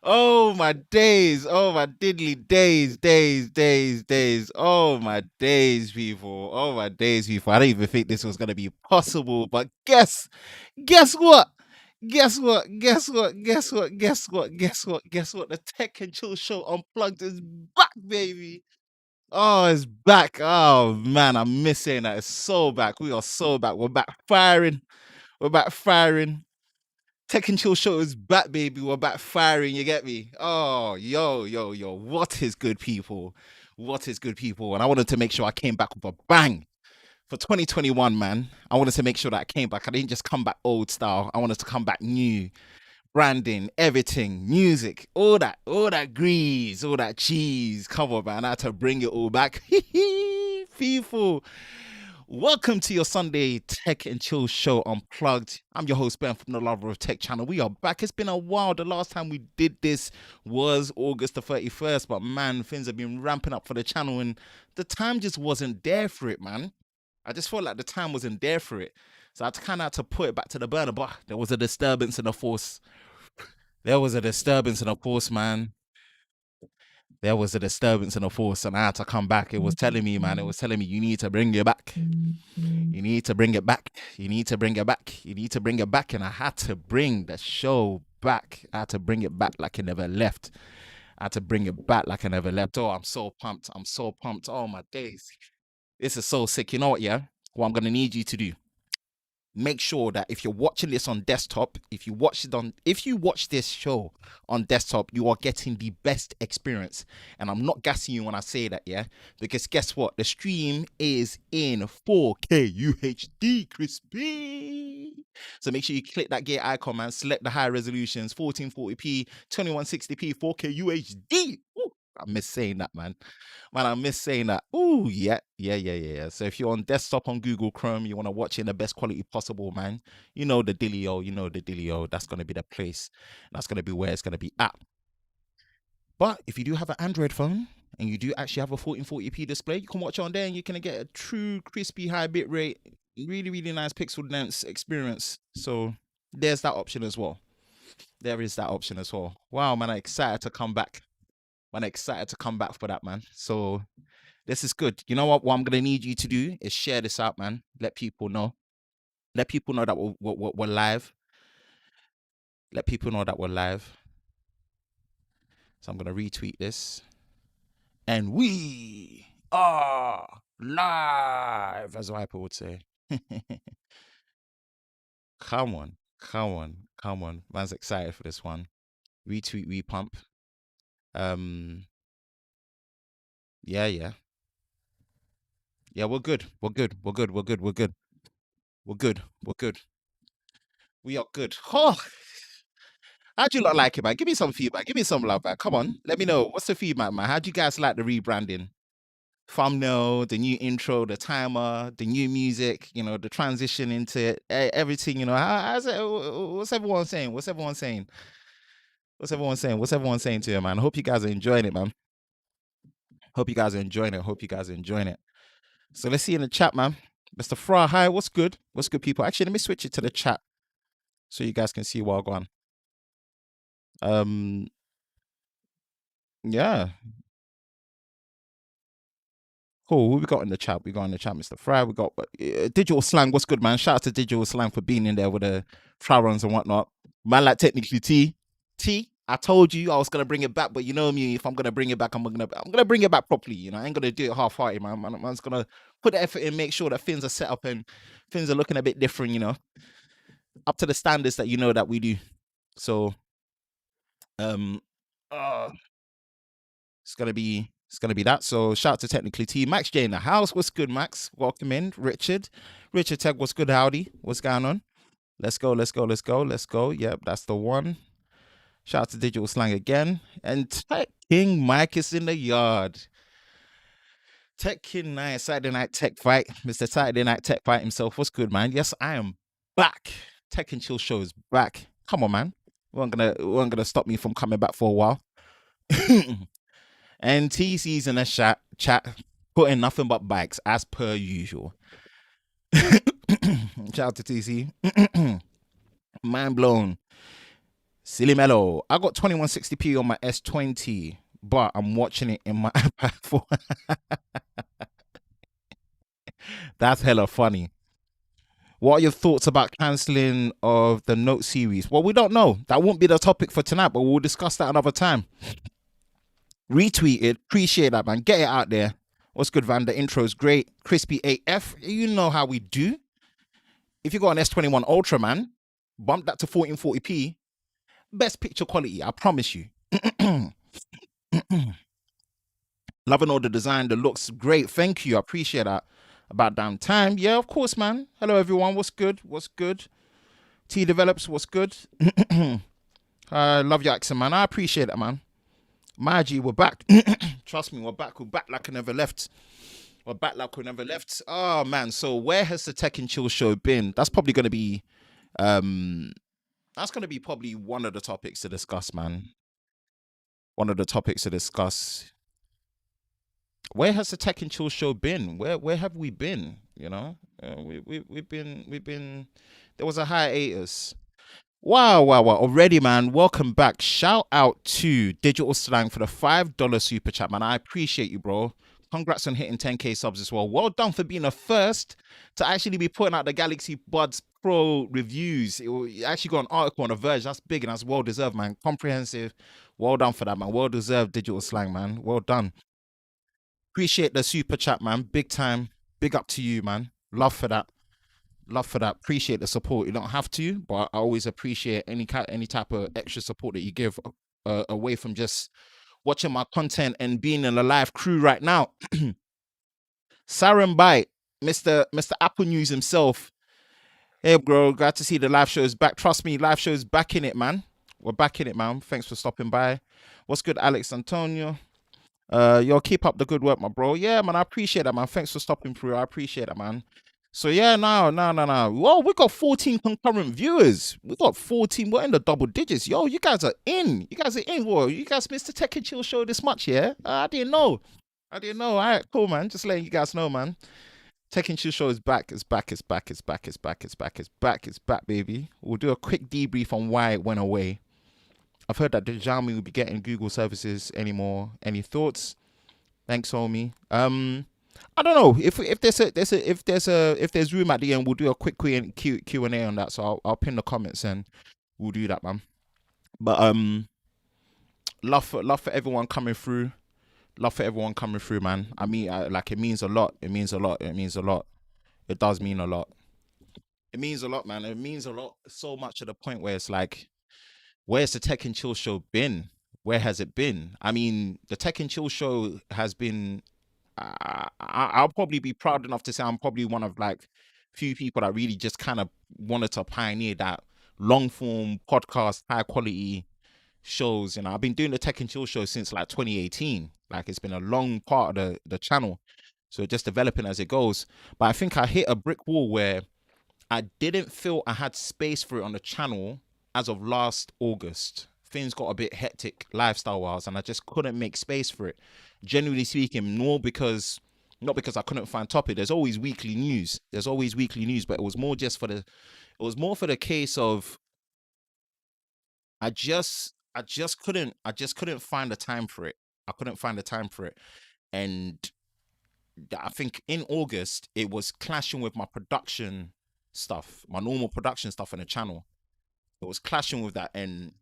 Oh my days, oh my diddly days. Oh my days, people. Oh my days, people. I didn't even think this was gonna be possible, but guess what? Guess what? The Tech and Chill Show Unplugged is back, baby. Oh, it's back. Oh man, I miss saying that. It's so back. We are so back. We're back firing. We're back firing. Tech and Chill Show is back, baby. We're back firing. You get me? Oh, yo. What is good, people? What is good, people? And I wanted to make sure I came back with a bang for 2021, man. I wanted to make sure that I came back. I didn't just come back old style. I wanted to come back new. Branding, everything, music, all that grease, all that cheese. Come on, man. I had to bring it all back. People. Welcome to your Sunday Tech and Chill Show Unplugged. I'm your host, Ben from the Lover of Tech channel. We are back. It's been a while. The last time we did this was August the 31st, but man, things have been ramping up for the channel and the time just wasn't there for it, man. I just felt like the time wasn't there for it. So I had to kind of have to put it back to the burner, but there was a disturbance in the force. There was a disturbance in the force, man. There was a disturbance in the force, and I had to come back. It was telling me, man, it was telling me, you need to bring it back. You need to bring it back. You need to bring it back. You need to bring it back. And I had to bring the show back. I had to bring it back like it never left. I had to bring it back like I never left. Oh, I'm so pumped. I'm so pumped. Oh, my days. This is so sick. You know what, yeah? What I'm going to need you to do, make sure that if you're watching this on desktop, if you watch this show on desktop, you are getting the best experience. And I'm not gassing you when I say that, yeah, because guess what, the stream is in 4K UHD crispy. So make sure you click that gear icon, man. Select the high resolutions, 1440p, 2160p, 4K UHD. Ooh, I miss saying that, man. I miss saying that. Ooh, yeah. So if you're on desktop on Google Chrome, you want to watch it in the best quality possible, man. You know the dealio. That's gonna be the place. That's gonna be where it's gonna be at. But if you do have an Android phone and you do actually have a 1440p display, you can watch it on there and you can get a true crispy high bit rate, really nice pixel dense experience. So there's that option as well. There is that option as well. Wow, man, I'm excited to come back. Man, excited to come back for that, man. So this is good. You know what? What I'm gonna need you to do is share this out, man. Let people know. Let people know that we're live. Let people know that we're live. So I'm gonna retweet this, and we are live, as Viper would say. Come on. Man's excited for this one. Retweet, repump. Yeah. Yeah, we're good. We're good. We are good. Oh, how'd you not like it, man? Give me some feedback. Give me some love, man. Come on. Let me know. What's the feedback, man? How'd you guys like the rebranding? Thumbnail, the new intro, the timer, the new music, the transition into it, everything, how's it? What's everyone saying? What's everyone saying to you, man? I hope you guys are enjoying it, man. Hope you guys are enjoying it. So let's see in the chat, man. Mr. Fra, hi, what's good? What's good, people? Actually, let me switch it to the chat so you guys can see what I'm going. Yeah. Cool. Who we got in the chat? We got in the chat, Mr. Fry. We got Digital Slang. What's good, man? Shout out to Digital Slang for being in there with the fry runs and whatnot. Man, like technically T. I told you I was gonna bring it back, but you know me. If I'm gonna bring it back, I'm gonna bring it back properly. I ain't gonna do it half-hearted, man. Man's gonna put the effort in, make sure that things are set up and things are looking a bit different. Up to the standards that that we do. So, it's gonna be that. So shout out to Technically T. Max J in the house. What's good, Max? Welcome in. Richard Tech, what's good? Howdy. What's going on? Let's go. Yep, that's the one. Shout out to Digital Slang again. And Tech King Mike is in the yard. Tech King Night, Saturday Night Tech Fight. Mr. Saturday Night Tech Fight himself. What's good, man? Yes, I am back. Tech and Chill Show is back. Come on, man. We weren't gonna stop me from coming back for a while. And TC's in a chat putting nothing but bikes as per usual. Shout out to TC. Mind blown. Silly mellow. I got 2160p on my S20, but I'm watching it in my iPad 4. That's hella funny. What are your thoughts about cancelling of the Note series? Well, we don't know. That won't be the topic for tonight, but we'll discuss that another time. Retweet it. Appreciate that, man. Get it out there. What's good, Van? The intro's great. Crispy AF. You know how we do. If you got an S21 Ultra, man, bump that to 1440p. Best picture quality, I promise you. Loving all the design, the looks great. Thank you. I appreciate that. About damn time. Yeah, of course, man. Hello, everyone. What's good? What's good? T Develops, what's good? I love your accent, man. I appreciate that, man. Margie, we're back. Trust me, we're back. We're back like I never left. We're back like we never left. Oh, man. So where has the Tech and Chill show been? That's probably going to be... That's going to be probably one of the topics to discuss, man. One of the topics to discuss. Where has the Tech and Chill show been? Where have we been? You know, we've been. There was a hiatus. Wow, wow, wow! Already, man. Welcome back. Shout out to Digital Slang for the $5 super chat, man. I appreciate you, bro. Congrats on hitting 10k subs as well. Well done for being the first to actually be putting out the Galaxy Buds Pro reviews. You actually got an article on The Verge. That's big and that's well deserved, man. Comprehensive. Well done for that, man. Well deserved, Digital Slang, man. Well done. Appreciate the super chat, man. Big time. Big up to you, man. Love for that. Love for that. Appreciate the support. You don't have to, but I always appreciate any type of extra support that you give away from just watching my content and being in a live crew right now. Saren Bite, Mr. Apple News himself. Hey, bro. Glad to see the live show is back. Trust me, live show is back in it, man. We're back in it, man. Thanks for stopping by. What's good, Alex Antonio? Yo, keep up the good work, my bro. Yeah, man, I appreciate that, man. Thanks for stopping through. I appreciate that, man. So yeah, no. Whoa, we got 14 concurrent viewers. We got 14. We're in the double digits. Yo, you guys are in. You guys are in. Whoa, you guys missed the Tech and Chill show this much, yeah? I didn't know. All right, cool, man. Just letting you guys know, man. Tech and Chill show is back. It's back. It's back. It's back. It's back. It's back. It's back. It's back, baby. We'll do a quick debrief on why it went away. I've heard that the Xiaomi will be getting Google services anymore. Any thoughts? Thanks, homie. I don't know if there's room at the end. We'll do a quick Q&A on that. So I'll pin the comments and we'll do that, man. But love for everyone coming through. Love for everyone coming through, man. I mean, like it means a lot. It means a lot. It means a lot. It does mean a lot. It means a lot, man. It means a lot. So much to the point where it's like, where's the Tech and Chill show been? Where has it been? I mean, the Tech and Chill show has been. I'll probably be proud enough to say I'm probably one of like few people that really just kind of wanted to pioneer that long form podcast, high quality shows. You know, I've been doing the Tech and Chill show since like 2018. Like it's been a long part of the channel, so just developing as it goes. But I think I hit a brick wall where I didn't feel I had space for it on the channel as of last August. Things got a bit hectic lifestyle wise, and I just couldn't make space for it. Generally speaking, not because I couldn't find topic. There's always weekly news. But it was more just for the case of I just couldn't find the time for it. I couldn't find the time for it, and I think in August it was clashing with my production stuff, my normal production stuff on the channel. It was clashing with that, and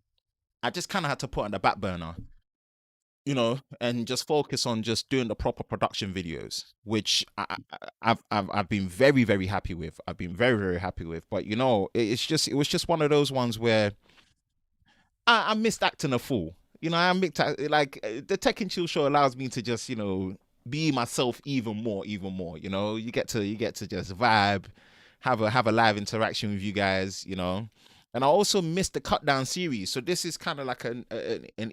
I just kind of had to put on the back burner, and just focus on just doing the proper production videos, which I've been very very happy with. I've been very very happy with. But it was just one of those ones where I missed acting a fool. I mixed like the Tech and Chill show allows me to just be myself even more. You get to just vibe, have a live interaction with you guys. And I also missed the cut down series, so this is kind of like an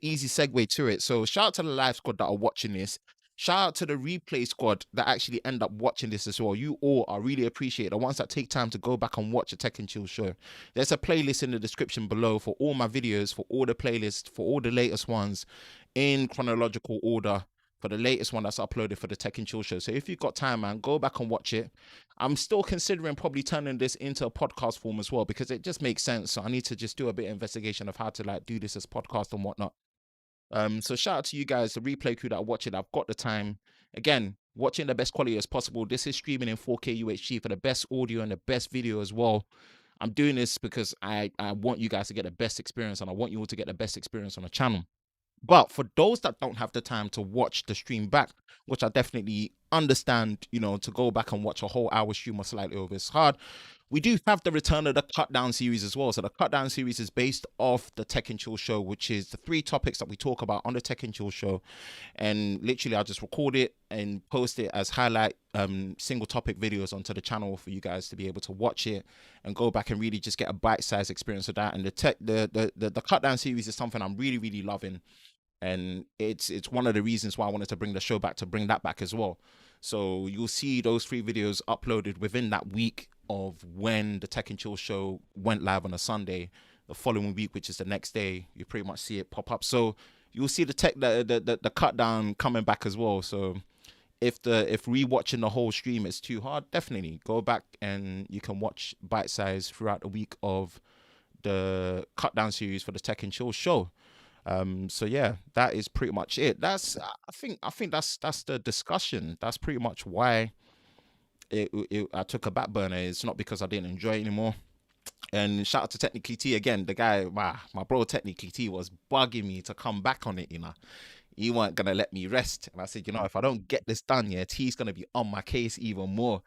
easy segue to it. So shout out to the live squad that are watching this. Shout out to the replay squad that actually end up watching this as well. You all are really appreciated. The ones that take time to go back and watch a Tech and Chill show. There's a playlist in the description below for all my videos, for all the playlists, for all the latest ones in chronological order. for the latest one that's uploaded for the Tech and Chill show. So if you've got time, man, go back and watch it. I'm still considering probably turning this into a podcast form as well, because it just makes sense. So I need to just do a bit of investigation of how to like do this as podcast and whatnot. So shout out to you guys, the replay crew that are watching. I've got the time. Again, watching the best quality as possible. This is streaming in 4K UHD for the best audio and the best video as well. I'm doing this because I want you guys to get the best experience, and I want you all to get the best experience on the channel. But for those that don't have the time to watch the stream back, which I definitely understand, you know, to go back and watch a whole hour stream or slightly over is hard. We do have the return of the cut down series as well. So the cut down series is based off the Tech and Chill show, which is the 3 topics that we talk about on the Tech and Chill show. And literally I'll just record it and post it as highlight single topic videos onto the channel for you guys to be able to watch it and go back and really just get a bite-sized experience of that. And the cut down series is something I'm really, really loving. And it's one of the reasons why I wanted to bring the show back, to bring that back as well. So you'll see those 3 videos uploaded within that week of when the Tech and Chill show went live on a Sunday. The following week, which is the next day, you pretty much see it pop up. So you'll see the cut down coming back as well. So if rewatching the whole stream is too hard, definitely go back and you can watch bite size throughout the week of the cut down series for the Tech and Chill show. So yeah, that is pretty much it. That's I think that's the discussion. That's pretty much why I took a back burner. It's not because I didn't enjoy it anymore. And shout out to Technically T again. The guy, my bro Technically T was bugging me to come back on it, you know. He weren't gonna let me rest. And I said, you know, if I don't get this done, yeah, T's gonna be on my case even more.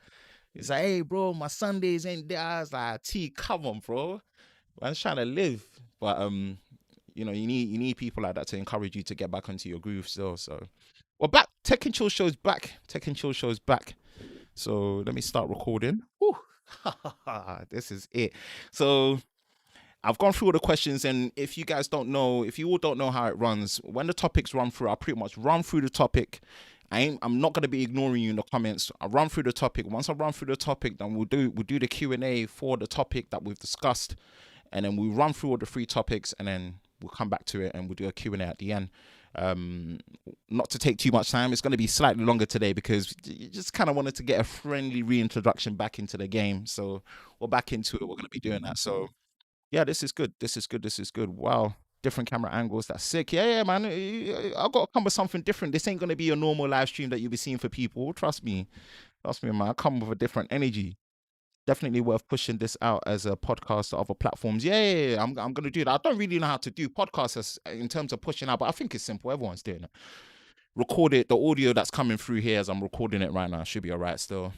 He's like, hey bro, my Sundays ain't there. I was like, T, come on, bro. I'm trying to live. But you know, you need people like that to encourage you to get back onto your groove still. So well, back. Tech and Chill show's back. Tech and Chill show's back. So let me start recording. Whew. This is it. So I've gone through all the questions, and if you guys don't know, if you all don't know how it runs, when the topics run through, I'll pretty much run through the topic. I'm not gonna be ignoring you in the comments. I'll run through the topic. Once I run through the topic, then we'll do the Q&A for the topic that we've discussed, and then we'll run through all the 3 topics, and then we'll come back to it and we'll do a Q&A at the end. Not to take too much time, it's going to be slightly longer today because you just kind of wanted to get a friendly reintroduction back into the game. So we're back into it. We're going to be doing that. So yeah, this is good. This is good. This is good. Wow. Different camera angles. That's sick. Yeah, man. I've got to come with something different. This ain't going to be a normal live stream that you'll be seeing for people. Trust me. Trust me, man. I come with a different energy. Definitely worth pushing this out as a podcast to other platforms. Yeah. I'm gonna do that. I don't really know how to do podcasts in terms of pushing out, but I think it's simple. Everyone's doing it. Record it. The audio that's coming through here as I'm recording it right now should be all right still.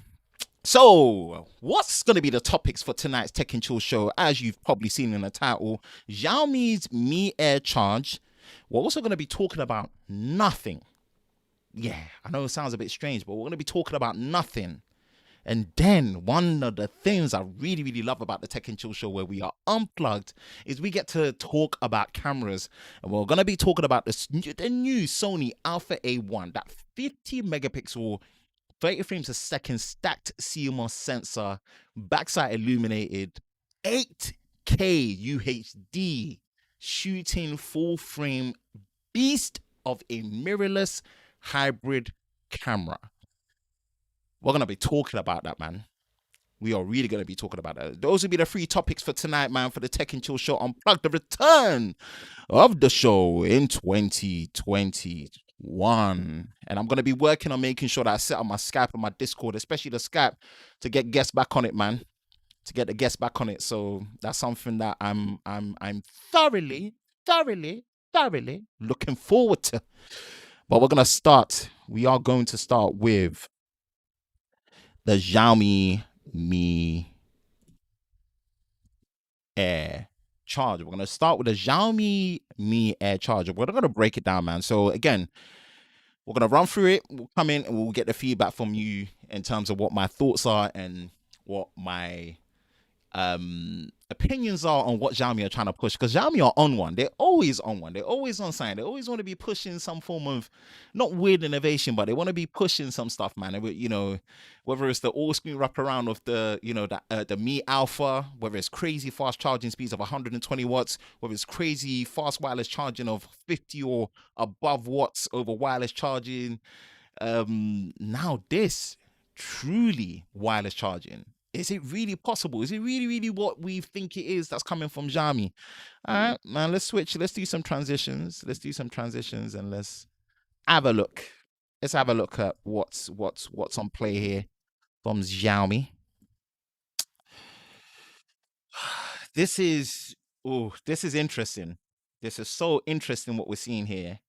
So, what's going to be the topics for tonight's Tech and Chill show? As you've probably seen in the title, Xiaomi's Mi Air Charge. We're also going to be talking about nothing. Yeah, I know it sounds a bit strange, but we're going to be talking about nothing. And then one of the things I really, really love about the Tech and Chill show, where we are unplugged, is we get to talk about cameras. And we're going to be talking about the new Sony Alpha A1, that 50 megapixel, 30 frames a second stacked CMOS sensor, backside illuminated, 8K UHD, shooting full frame beast of a mirrorless hybrid camera. We're going to be talking about that, man. We are really going to be talking about that. Those will be the 3 topics for tonight, man, for the Tech and Chill show Unplugged, the return of the show in 2021. And I'm going to be working on making sure that I set up my Skype and my Discord, especially the Skype, to get guests back on it, man. To get the guests back on it. So that's something that I'm thoroughly looking forward to. But we're going to start. We are going to start with the Xiaomi Mi Air Charger. We're going to start with the Xiaomi Mi Air Charger. We're going to break it down, man. So again, we're going to run through it. We'll come in and we'll get the feedback from you in terms of what my thoughts are and what my opinions are on what Xiaomi are trying to push, because Xiaomi are on one. They're always on one. They're always on something. They always want to be pushing some form of not weird innovation, but they want to be pushing some stuff, man. You know, whether it's the all screen wraparound of the, you know, the Mi Alpha, whether it's crazy fast charging speeds of 120 watts, whether it's crazy fast wireless charging of 50 or above watts over wireless charging. Now this truly wireless charging. Is it really possible? Is it really what we think it is that's coming from Xiaomi? All right, man, let's switch. Let's do some transitions. Let's do some transitions and let's have a look. Let's have a look at what's on play here from Xiaomi. This is interesting. This is so interesting what we're seeing here.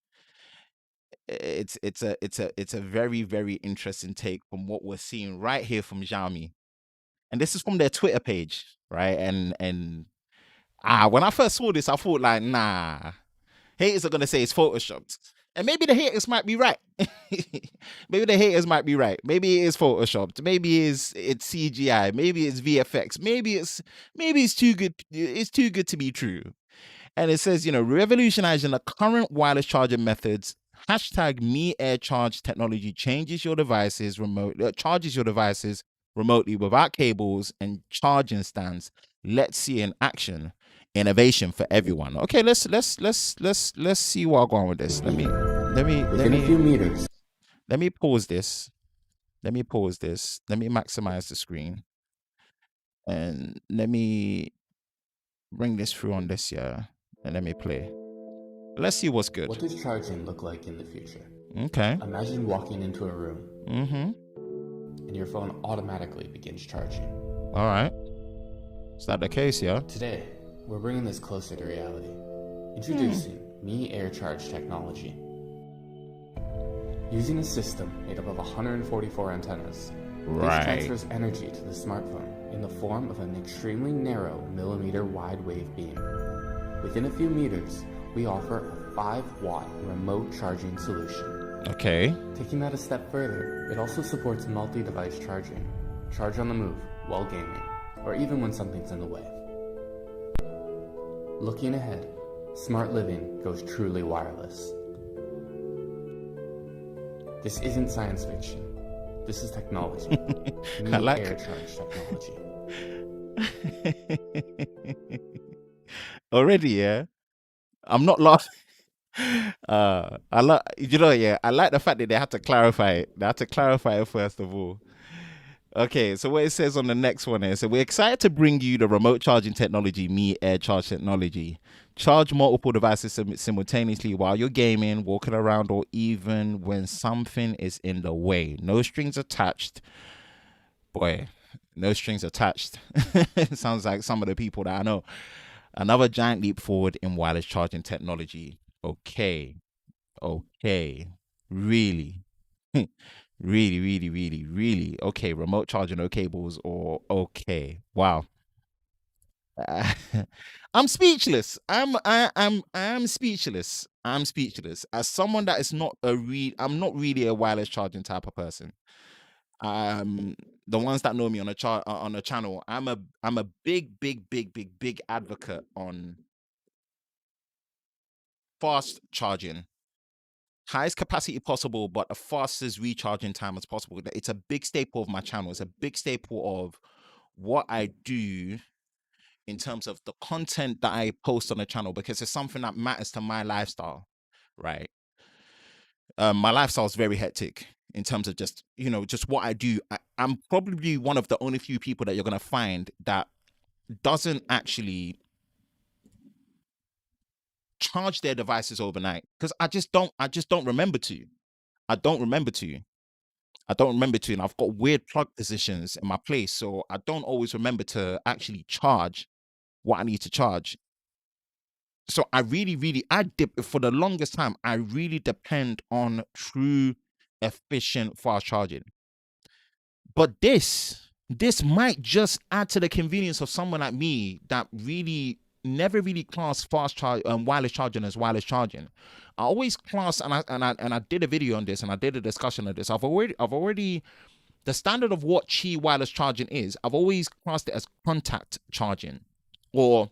It's a very interesting take from what we're seeing right here from Xiaomi. And this is from their Twitter page, right? And when I first saw this, I thought like, nah, haters are gonna say it's photoshopped. And maybe the haters might be right. Maybe the haters might be right. Maybe it is photoshopped. Maybe it's CGI. Maybe it's VFX. Maybe it's too good. It's too good to be true. And it says, you know, revolutionizing the current wireless charging methods. Hashtag Me Air Charge technology changes your devices charges your devices remotely without cables and charging stands. Let's see in action. Innovation for everyone. Okay, let's see what I'm going with this. Let me Within a few meters. Let me pause this. Let me maximize the screen. And let me bring this through on this, yeah. And let me play. Let's see what's good. What does charging look like in the future? Okay. Imagine walking into a room. And your phone automatically begins charging. All right. Is that the case, yeah? Today, we're bringing this closer to reality. Introducing Mi Air Charge technology. Using a system made up of 144 antennas, this transfers energy to the smartphone in the form of an extremely narrow millimeter wide wave beam. Within a few meters, we offer a 5-watt remote charging solution. Okay. Taking that a step further, it also supports multi-device charging. Charge on the move, while gaming, or even when something's in the way. Looking ahead, smart living goes truly wireless. This isn't science fiction. This is technology. Mi Air Charge technology. Already, yeah. I'm not laughing. I like, you know, yeah. I like the fact that they had to clarify it. They had to clarify it first of all. Okay, so what it says on the next one is, so we're excited to bring you the remote charging technology, Mi Air Charge technology. Charge multiple devices simultaneously while you're gaming, walking around, or even when something is in the way. No strings attached. Boy, no strings attached. It sounds like some of the people that I know. Another giant leap forward in wireless charging technology. Okay. Really? Really? Okay, remote charging, no cables, or okay. Wow. I'm speechless. I am speechless. I'm speechless. As someone that is not I'm not really a wireless charging type of person. The ones that know me on the channel, I'm a big advocate on fast charging, highest capacity possible, but the fastest recharging time as possible. It's a big staple of my channel. It's a big staple of what I do in terms of the content that I post on the channel, because it's something that matters to my lifestyle, right? My lifestyle is very hectic in terms of just, you know, just what I do. I'm probably one of the only few people that you're going to find that doesn't actually charge their devices overnight, because I just don't remember to. I don't remember to, and I've got weird plug positions in my place, so I don't always remember to actually charge what I need to charge. So I dip for the longest time. I really depend on true, efficient, fast charging. But this might just add to the convenience of someone like me that really never really class wireless charging as wireless charging. I always class, and I did a video on this, and I did a discussion of this. I've already the standard of what Qi wireless charging is. I've always classed it as contact charging. or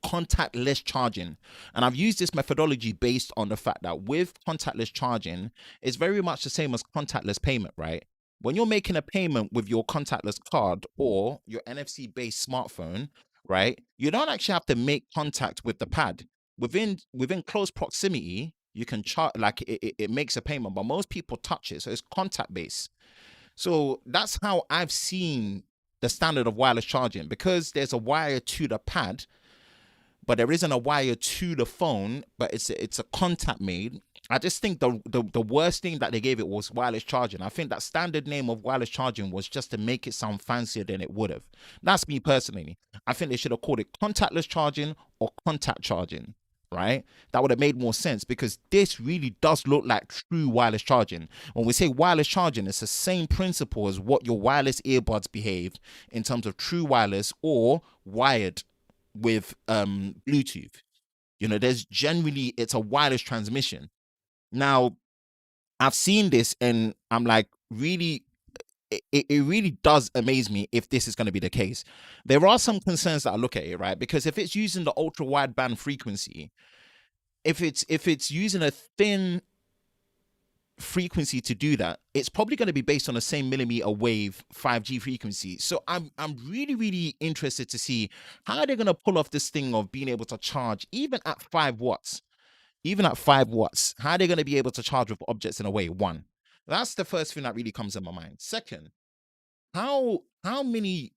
contactless charging. And I've used this methodology based on the fact that with contactless charging, it's very much the same as contactless payment, right? When you're making a payment with your contactless card or your NFC based smartphone, right, you don't actually have to make contact with the pad. Within close proximity, you can charge, like it makes a payment, but most people touch it. So it's contact based. So that's how I've seen the standard of wireless charging, because there's a wire to the pad, but there isn't a wire to the phone, but it's a contact made. I just think the worst thing that they gave it was wireless charging. I think that standard name of wireless charging was just to make it sound fancier than it would have. That's me personally. I think they should have called it contactless charging or contact charging, right? That would have made more sense, because this really does look like true wireless charging. When we say wireless charging, it's the same principle as what your wireless earbuds behave in terms of true wireless or wired with Bluetooth. You know, there's generally, it's a wireless transmission. Now, I've seen this and I'm like, really, it really does amaze me if this is going to be the case. There are some concerns that I look at it, right? Because if it's using the ultra wideband frequency, if it's using a thin frequency to do that, it's probably going to be based on the same millimeter wave 5G frequency. So I'm really, really interested to see how they're going to pull off this thing of being able to charge even at 5 watts. Even at 5 watts, how are they going to be able to charge with objects in a way? One, that's the first thing that really comes in my mind. Second, how many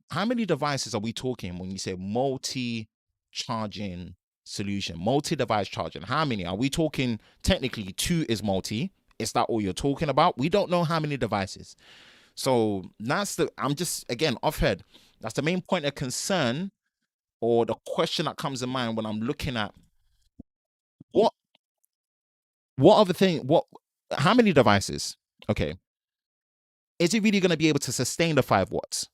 devices are we talking when you say multi charging solution, multi device charging? How many are we talking? Technically, two is multi. Is that all you're talking about? We don't know how many devices. So I'm just, again, off head. That's the main point of concern, or the question that comes in mind when I'm looking at what other thing, how many devices? Okay. Is it really going to be able to sustain the 5 watts?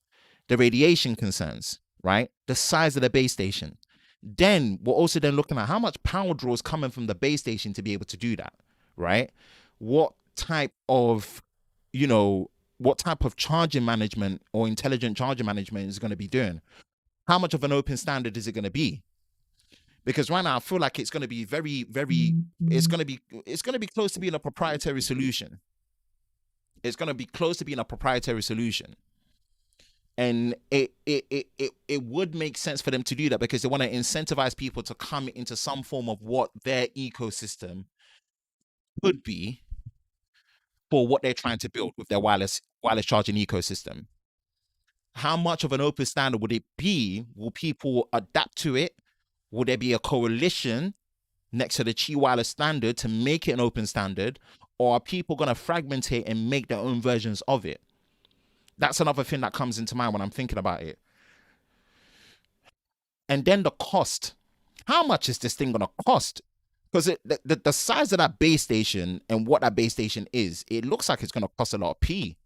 The radiation concerns, right? The size of the base station. Then we're also then looking at how much power draw is coming from the base station to be able to do that, right? What type of, what type of charging management or intelligent charging management is going to be doing? How much of an open standard is it going to be? Because right now I feel like it's going to be very, very, it's going to be close to being a proprietary solution. It's going to be close to being a proprietary solution. And it would make sense for them to do that, because they want to incentivize people to come into some form of what their ecosystem could be for what they're trying to build with their wireless charging ecosystem. How much of an open standard would it be? Will people adapt to it? Will there be a coalition next to the Qi wireless standard to make it an open standard? Or are people going to fragment it and make their own versions of it? That's another thing that comes into mind when I'm thinking about it. And then the cost. How much is this thing going to cost? Because the size of that base station and what that base station is, it looks like it's going to cost a lot of P.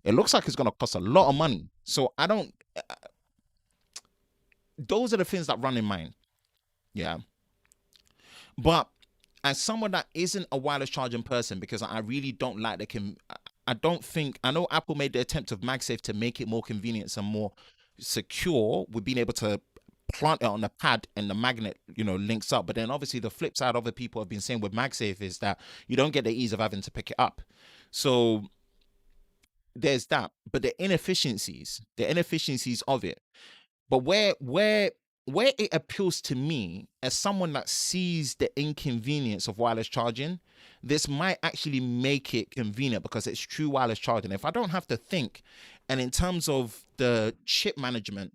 It looks like it's going to cost a lot of money. So I don't. Those are the things that run in mind. Yeah. But as someone that isn't a wireless charging person, because I really don't like I don't think, I know Apple made the attempt of MagSafe to make it more convenient and more secure with being able to plant it on the pad and the magnet, links up. But then obviously the flip side, other people have been saying with MagSafe, is that you don't get the ease of having to pick it up. So there's that. But the inefficiencies of it. But where it appeals to me as someone that sees the inconvenience of wireless charging, this might actually make it convenient because it's true wireless charging. If I don't have to think, and in terms of the chip management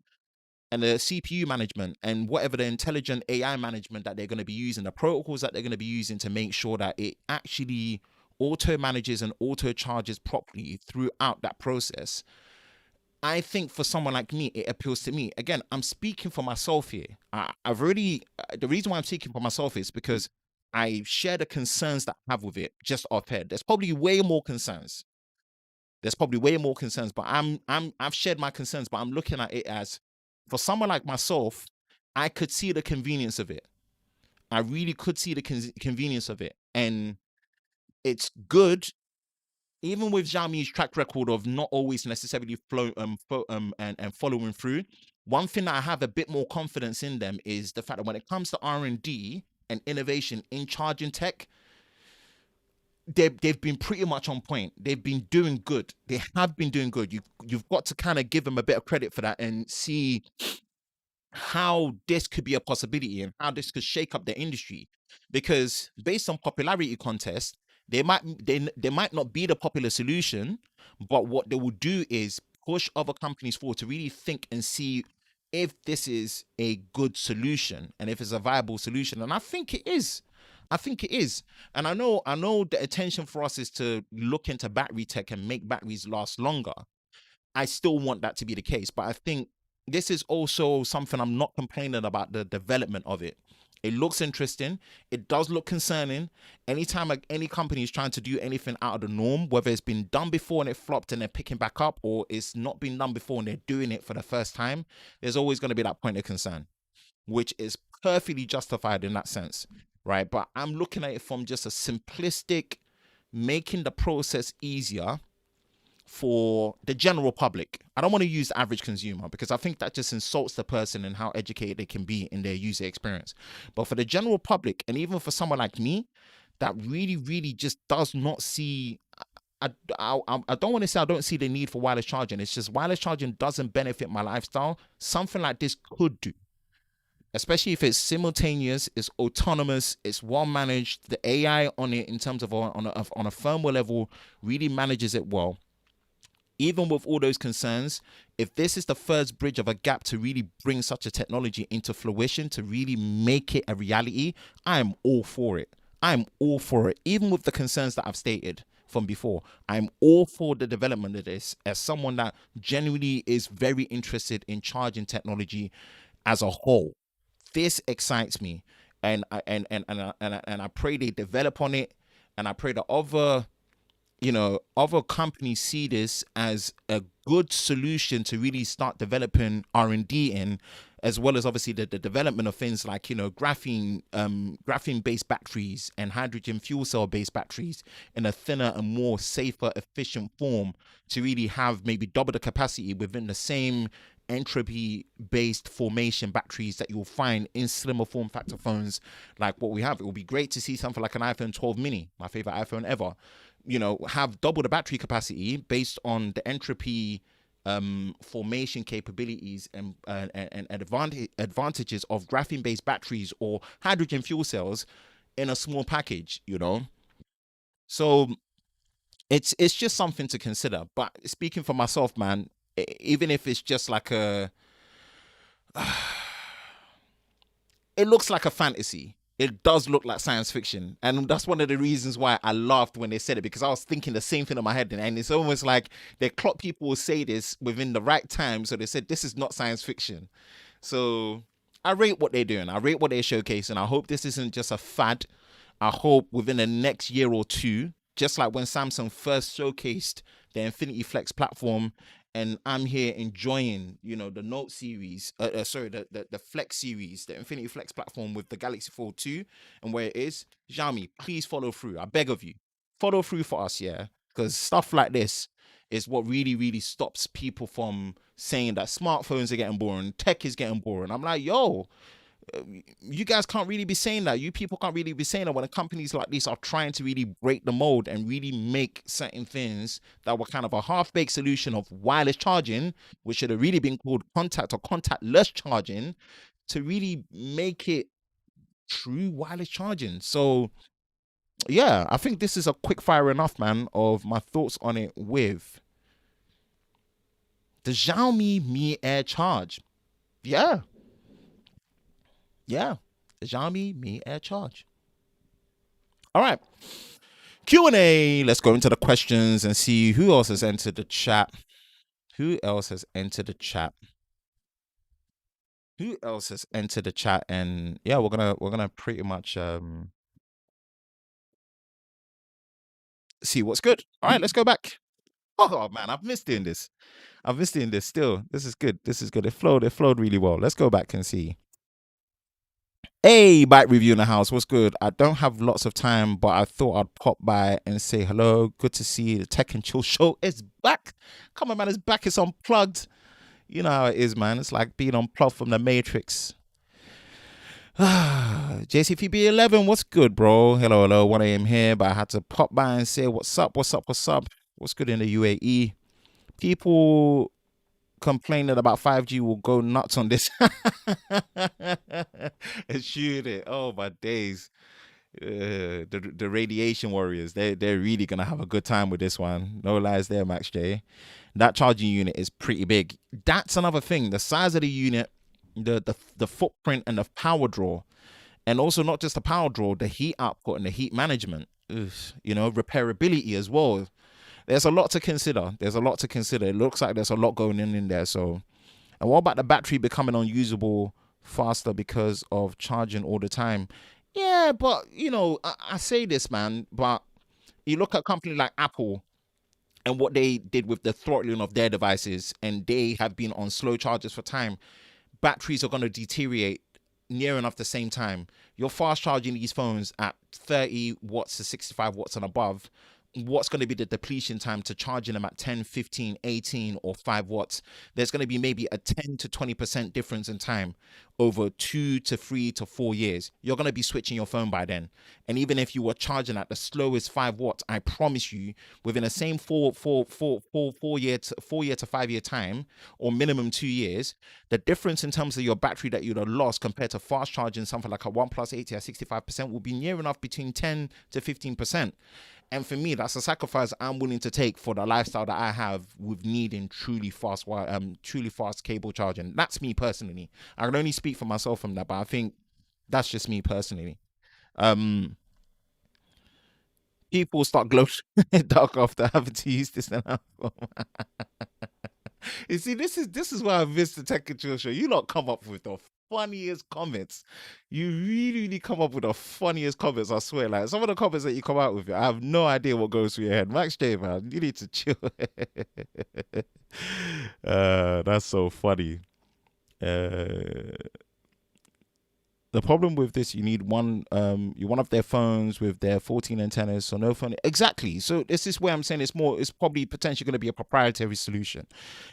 and the CPU management and whatever the intelligent AI management that they're going to be using, the protocols that they're going to be using to make sure that it actually auto manages and auto charges properly throughout that process, I think for someone like me, it appeals to me. Again, I'm speaking for myself here. The reason why I'm speaking for myself is because I share the concerns that I have with it just off head. There's probably way more concerns. But I've shared my concerns, but I'm looking at it as, for someone like myself, I could see the convenience of it. I really could see the convenience of it. And it's good even with Xiaomi's track record of not always necessarily and following through, one thing that I have a bit more confidence in them is the fact that when it comes to R&D and innovation in charging tech, they've been pretty much on point. They've been doing good. They have been doing good. You've got to kind of give them a bit of credit for that and see how this could be a possibility and how this could shake up the industry. Because based on popularity contest, they might not be the popular solution, but what they will do is push other companies forward to really think and see if this is a good solution and if it's a viable solution. And I think it is. I think it is. And I know the attention for us is to look into battery tech and make batteries last longer. I still want that to be the case, but I think this is also something I'm not complaining about the development of it. It looks interesting. It does look concerning. Anytime any company is trying to do anything out of the norm, whether it's been done before and it flopped and they're picking back up, or it's not been done before and they're doing it for the first time, there's always going to be that point of concern, which is perfectly justified in that sense, right? But I'm looking at it from just a simplistic, making the process easier for the general public. I don't want to use the average consumer because I think that just insults the person and how educated they can be in their user experience. But for the general public, and even for someone like me that really, really just does not see, I don't want to say I don't see the need for wireless charging. It's just wireless charging doesn't benefit my lifestyle. Something like this could do, especially if it's simultaneous, it's autonomous, it's well managed. The AI on it in terms of on a firmware level really manages it well. Even with all those concerns, if this is the first bridge of a gap to really bring such a technology into fruition, to really make it a reality, I am all for it. I'm all for it. Even with the concerns that I've stated from before, I'm all for the development of this as someone that genuinely is very interested in charging technology as a whole. This excites me. And I pray they develop on it, and I pray that other companies see this as a good solution to really start developing R&D in, as well as obviously the development of things like, graphene based batteries and hydrogen fuel cell based batteries in a thinner and more safer, efficient form to really have maybe double the capacity within the same entropy based formation batteries that you'll find in slimmer form factor phones like what we have. It would be great to see something like an iPhone 12 mini, my favorite iPhone ever, have double the battery capacity based on the entropy formation capabilities and advantages of graphene based batteries or hydrogen fuel cells in a small package. So it's just something to consider. But speaking for myself, man, even if it's just like it looks like a fantasy. It does look like science fiction. And that's one of the reasons why I laughed when they said it, because I was thinking the same thing in my head. And it's almost like the clock people will say this within the right time. So they said, this is not science fiction. So I rate what they're doing. I rate what they're showcasing. I hope this isn't just a fad. I hope within the next year or two, just like when Samsung first showcased the Infinity Flex platform, and I'm here enjoying, the Note series, the Flex series, the Infinity Flex platform with the Galaxy Fold 2 and where it is. Xiaomi, please follow through. I beg of you, follow through for us, yeah? Because stuff like this is what really, really stops people from saying that smartphones are getting boring, tech is getting boring. I'm like, yo, you guys can't really be saying that. You people can't really be saying that when companies like this are trying to really break the mold and really make certain things that were kind of a half-baked solution of wireless charging, which should have really been called contact or contactless charging, to really make it true wireless charging. So yeah, I think this is a quick fire enough, man, of my thoughts on it with the Xiaomi Mi Air Charge. Yeah, the Xiaomi Mi Air Charge. All right, Q&A. Let's go into the questions and see who else has entered the chat. And yeah, we're gonna pretty much see what's good. All right, let's go back. Oh man, I've missed doing this. Still. This is good. It flowed really well. Let's go back and see. Hey, bike review in the house. What's good? I don't have lots of time, but I thought I'd pop by and say hello. Good to see you. The Tech and Chill show is back. Come on, man. It's back. It's unplugged. You know how it is, man. It's like being unplugged from the Matrix. JCPB11, what's good, bro? Hello, hello. 1 a.m. here, but I had to pop by and say what's up, what's up, what's up. What's good in the UAE? People complaining about 5G will go nuts on this. And shoot it. Oh, my days. The radiation warriors, they're really gonna have a good time with this one. No lies there, Max J. That charging unit is pretty big. That's another thing. The size of the unit, the footprint and the power draw, and also not just the power draw, the heat output and the heat management. You know, repairability as well. There's a lot to consider. There's a lot to consider. It looks like there's a lot going in there. So, and what about the battery becoming unusable faster because of charging all the time? Yeah, but you know, I say this, man, but you look at a company like Apple and what they did with the throttling of their devices, and they have been on slow charges for time. Batteries are going to deteriorate near enough the same time. You're fast charging these phones at 30 watts to 65 watts and above. What's going to be the depletion time to charging them at 10, 15, 18, or 5 watts? There's going to be maybe a 10 to 20% difference in time over 2 to 3 to 4 years. You're going to be switching your phone by then. And even if you were charging at the slowest 5 watts, I promise you, within the same 4 year to 5 year time, or minimum 2 years, the difference in terms of your battery that you'd have lost compared to fast charging something like a OnePlus 80 at 65% will be near enough between 10 to 15%. And for me, that's a sacrifice I'm willing to take for the lifestyle that I have with needing truly fast cable charging. That's me personally. I can only speak for myself from that, but I think that's just me personally. Um, People start glowing dark after having to use this now. You see, this is why I miss the Tech and Chill show. You lot come up with the funniest comments. You really, really come up with the funniest comments. I swear, like some of the comments that you come out with, I have no idea what goes through your head. Max J, man, you need to chill. That's so funny. Uh, the problem with this, you need one of their phones with their 14 antennas, so no phone. Exactly. So this is where I'm saying it's probably potentially going to be a proprietary solution,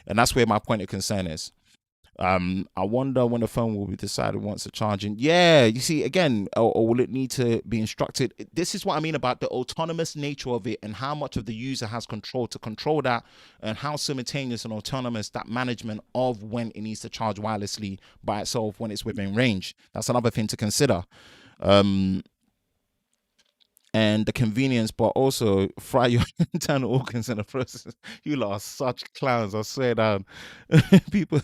and that's where my point of concern is. I wonder when the phone will be decided once the charging. Yeah, you see, again, or will it need to be instructed? This is what I mean about the autonomous nature of it and how much of the user has control to control that, and how simultaneous and autonomous that management of when it needs to charge wirelessly by itself when it's within range. That's another thing to consider. Um, and the convenience, but also fry your internal organs in the process. You lot are such clowns, I swear down. People.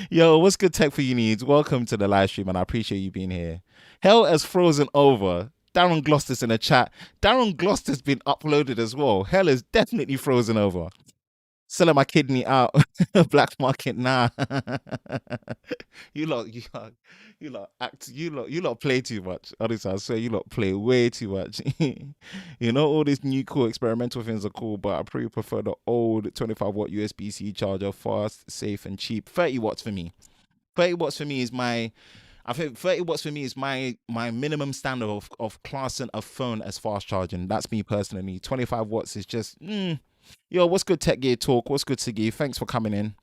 Yo, what's good tech for you needs? Welcome to the live stream, and I appreciate you being here. Hell has frozen over. Darren Gloucester's in the chat. Darren Gloucester's been uploaded as well. Hell is definitely frozen over. Selling my kidney out. Black market, nah. you lot, you lot play too much. Honestly, I swear you lot play way too much. You know, all these new cool experimental things are cool, but I pretty prefer the old 25-watt USB-C charger, fast, safe, and cheap. 30 watts for me. 30 watts for me is my I think 30 watts for me is my minimum standard of classing a phone as fast charging. That's me personally. 25 watts is just Yo, what's good, Tech Gear Talk? What's good, Siggy? Thanks for coming in.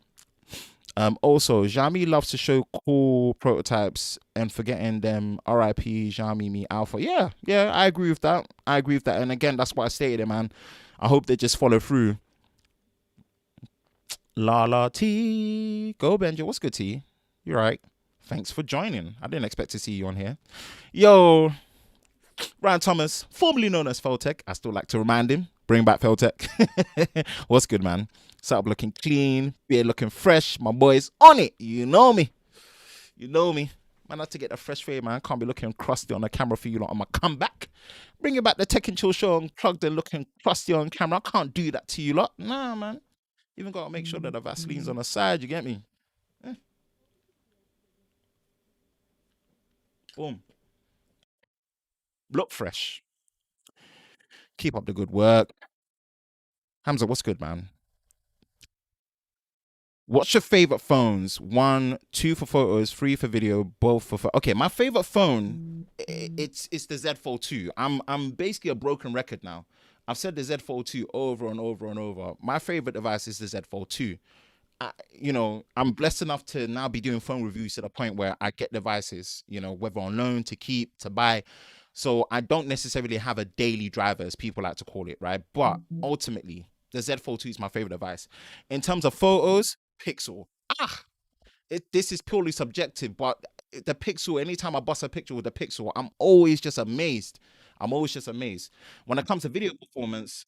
Also, Xiaomi loves to show cool prototypes and forgetting them. RIP Xiaomi Mi Alpha. Yeah, I agree with that. And again, that's what I stated, man. I hope they just follow through. La T. Go, Benja. What's good, T? You're right. Thanks for joining. I didn't expect to see you on here. Yo, Ryan Thomas, formerly known as Feltech. I still like to remind him. Bring back Feltech. What's good, man? Setup looking clean, beard looking fresh. My boy's on it. You know me. Man, I have to get a fresh fade, man. I can't be looking crusty on the camera for you lot on my comeback. Bringing back the Tech and Chill show Unplugged and looking crusty on camera. I can't do that to you lot. Nah, man. Even got to make sure that the Vaseline's on the side. You get me? Boom. Look fresh. Keep up the good work. Hamza, what's good, man? What's your favorite phones? 1, 2 for photos, 3 for video, both for okay. My favorite phone, it's the Z Fold 2. I'm basically a broken record now. I've said the Z Fold 2 over and over and over. My favorite device is the Z Fold 2. I'm blessed enough to now be doing phone reviews to the point where I get devices, whether on loan, to keep, to buy. So I don't necessarily have a daily driver, as people like to call it, right? But ultimately, the Z Fold 2 is my favorite device. In terms of photos, Pixel. This is purely subjective, but the Pixel, anytime I bust a picture with the Pixel, I'm always just amazed. When it comes to video performance,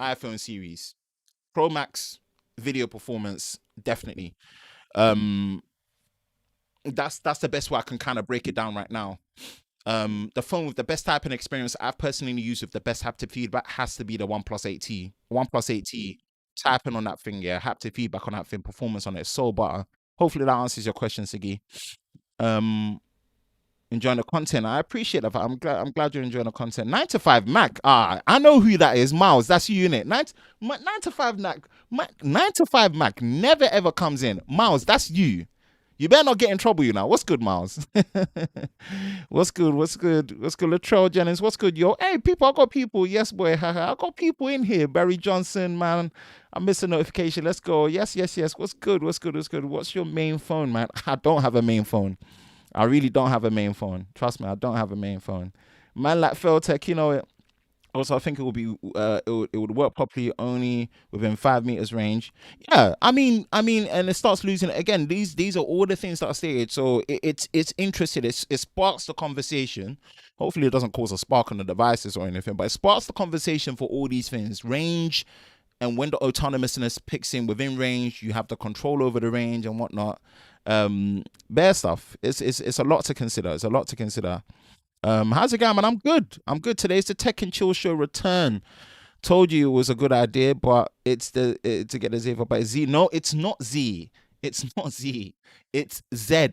iPhone series. Pro Max video performance, definitely. Um, that's the best way I can kind of break it down right now. The phone with the best typing experience I've personally used with the best haptic feedback has to be the OnePlus 8T. OnePlus 8T, typing on that thing, yeah, haptic feedback on that thing, performance on it, so butter. Hopefully that answers your question, Siggy. Um, enjoying the content. I appreciate that. I'm glad you're enjoying the content. 9 to 5 Mac. I know who that is. Miles, that's you, innit? 9 to 5 Mac. 9 to 5 Mac never ever comes in. Miles, that's you. You better not get in trouble, What's good, Miles? What's good? Latrell Jennings, what's good, yo? Hey, people, I got people. Yes, boy. I got people in here. Barry Johnson, man. I missed a notification. Let's go. Yes. What's good? What's your main phone, man? I don't have a main phone. I really don't have a main phone. Trust me, I don't have a main phone. Man, like Feltech, also, I think it would be it would work properly only within 5 meters range. Yeah, I mean, and it starts losing again. These are all the things that I stated. So it's interesting. It sparks the conversation. Hopefully, it doesn't cause a spark on the devices or anything, but it sparks the conversation for all these things: range, and when the autonomousness picks in within range, you have the control over the range and whatnot. Bare stuff. It's a lot to consider. How's it going, man? I'm good. Today's the Tech and Chill Show return. Told you it was a good idea, but it's to get the Z by Z. No, it's not Z. It's Z.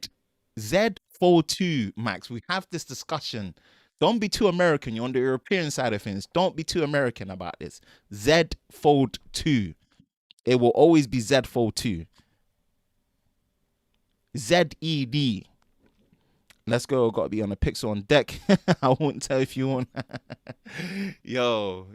Z Fold 2, Max. We have this discussion. Don't be too American. You're on the European side of things. Don't be too American about this. Z Fold 2. It will always be Z Fold 2. ZED. Let's go. Got to be on the Pixel on deck. I won't tell if you want. Yo.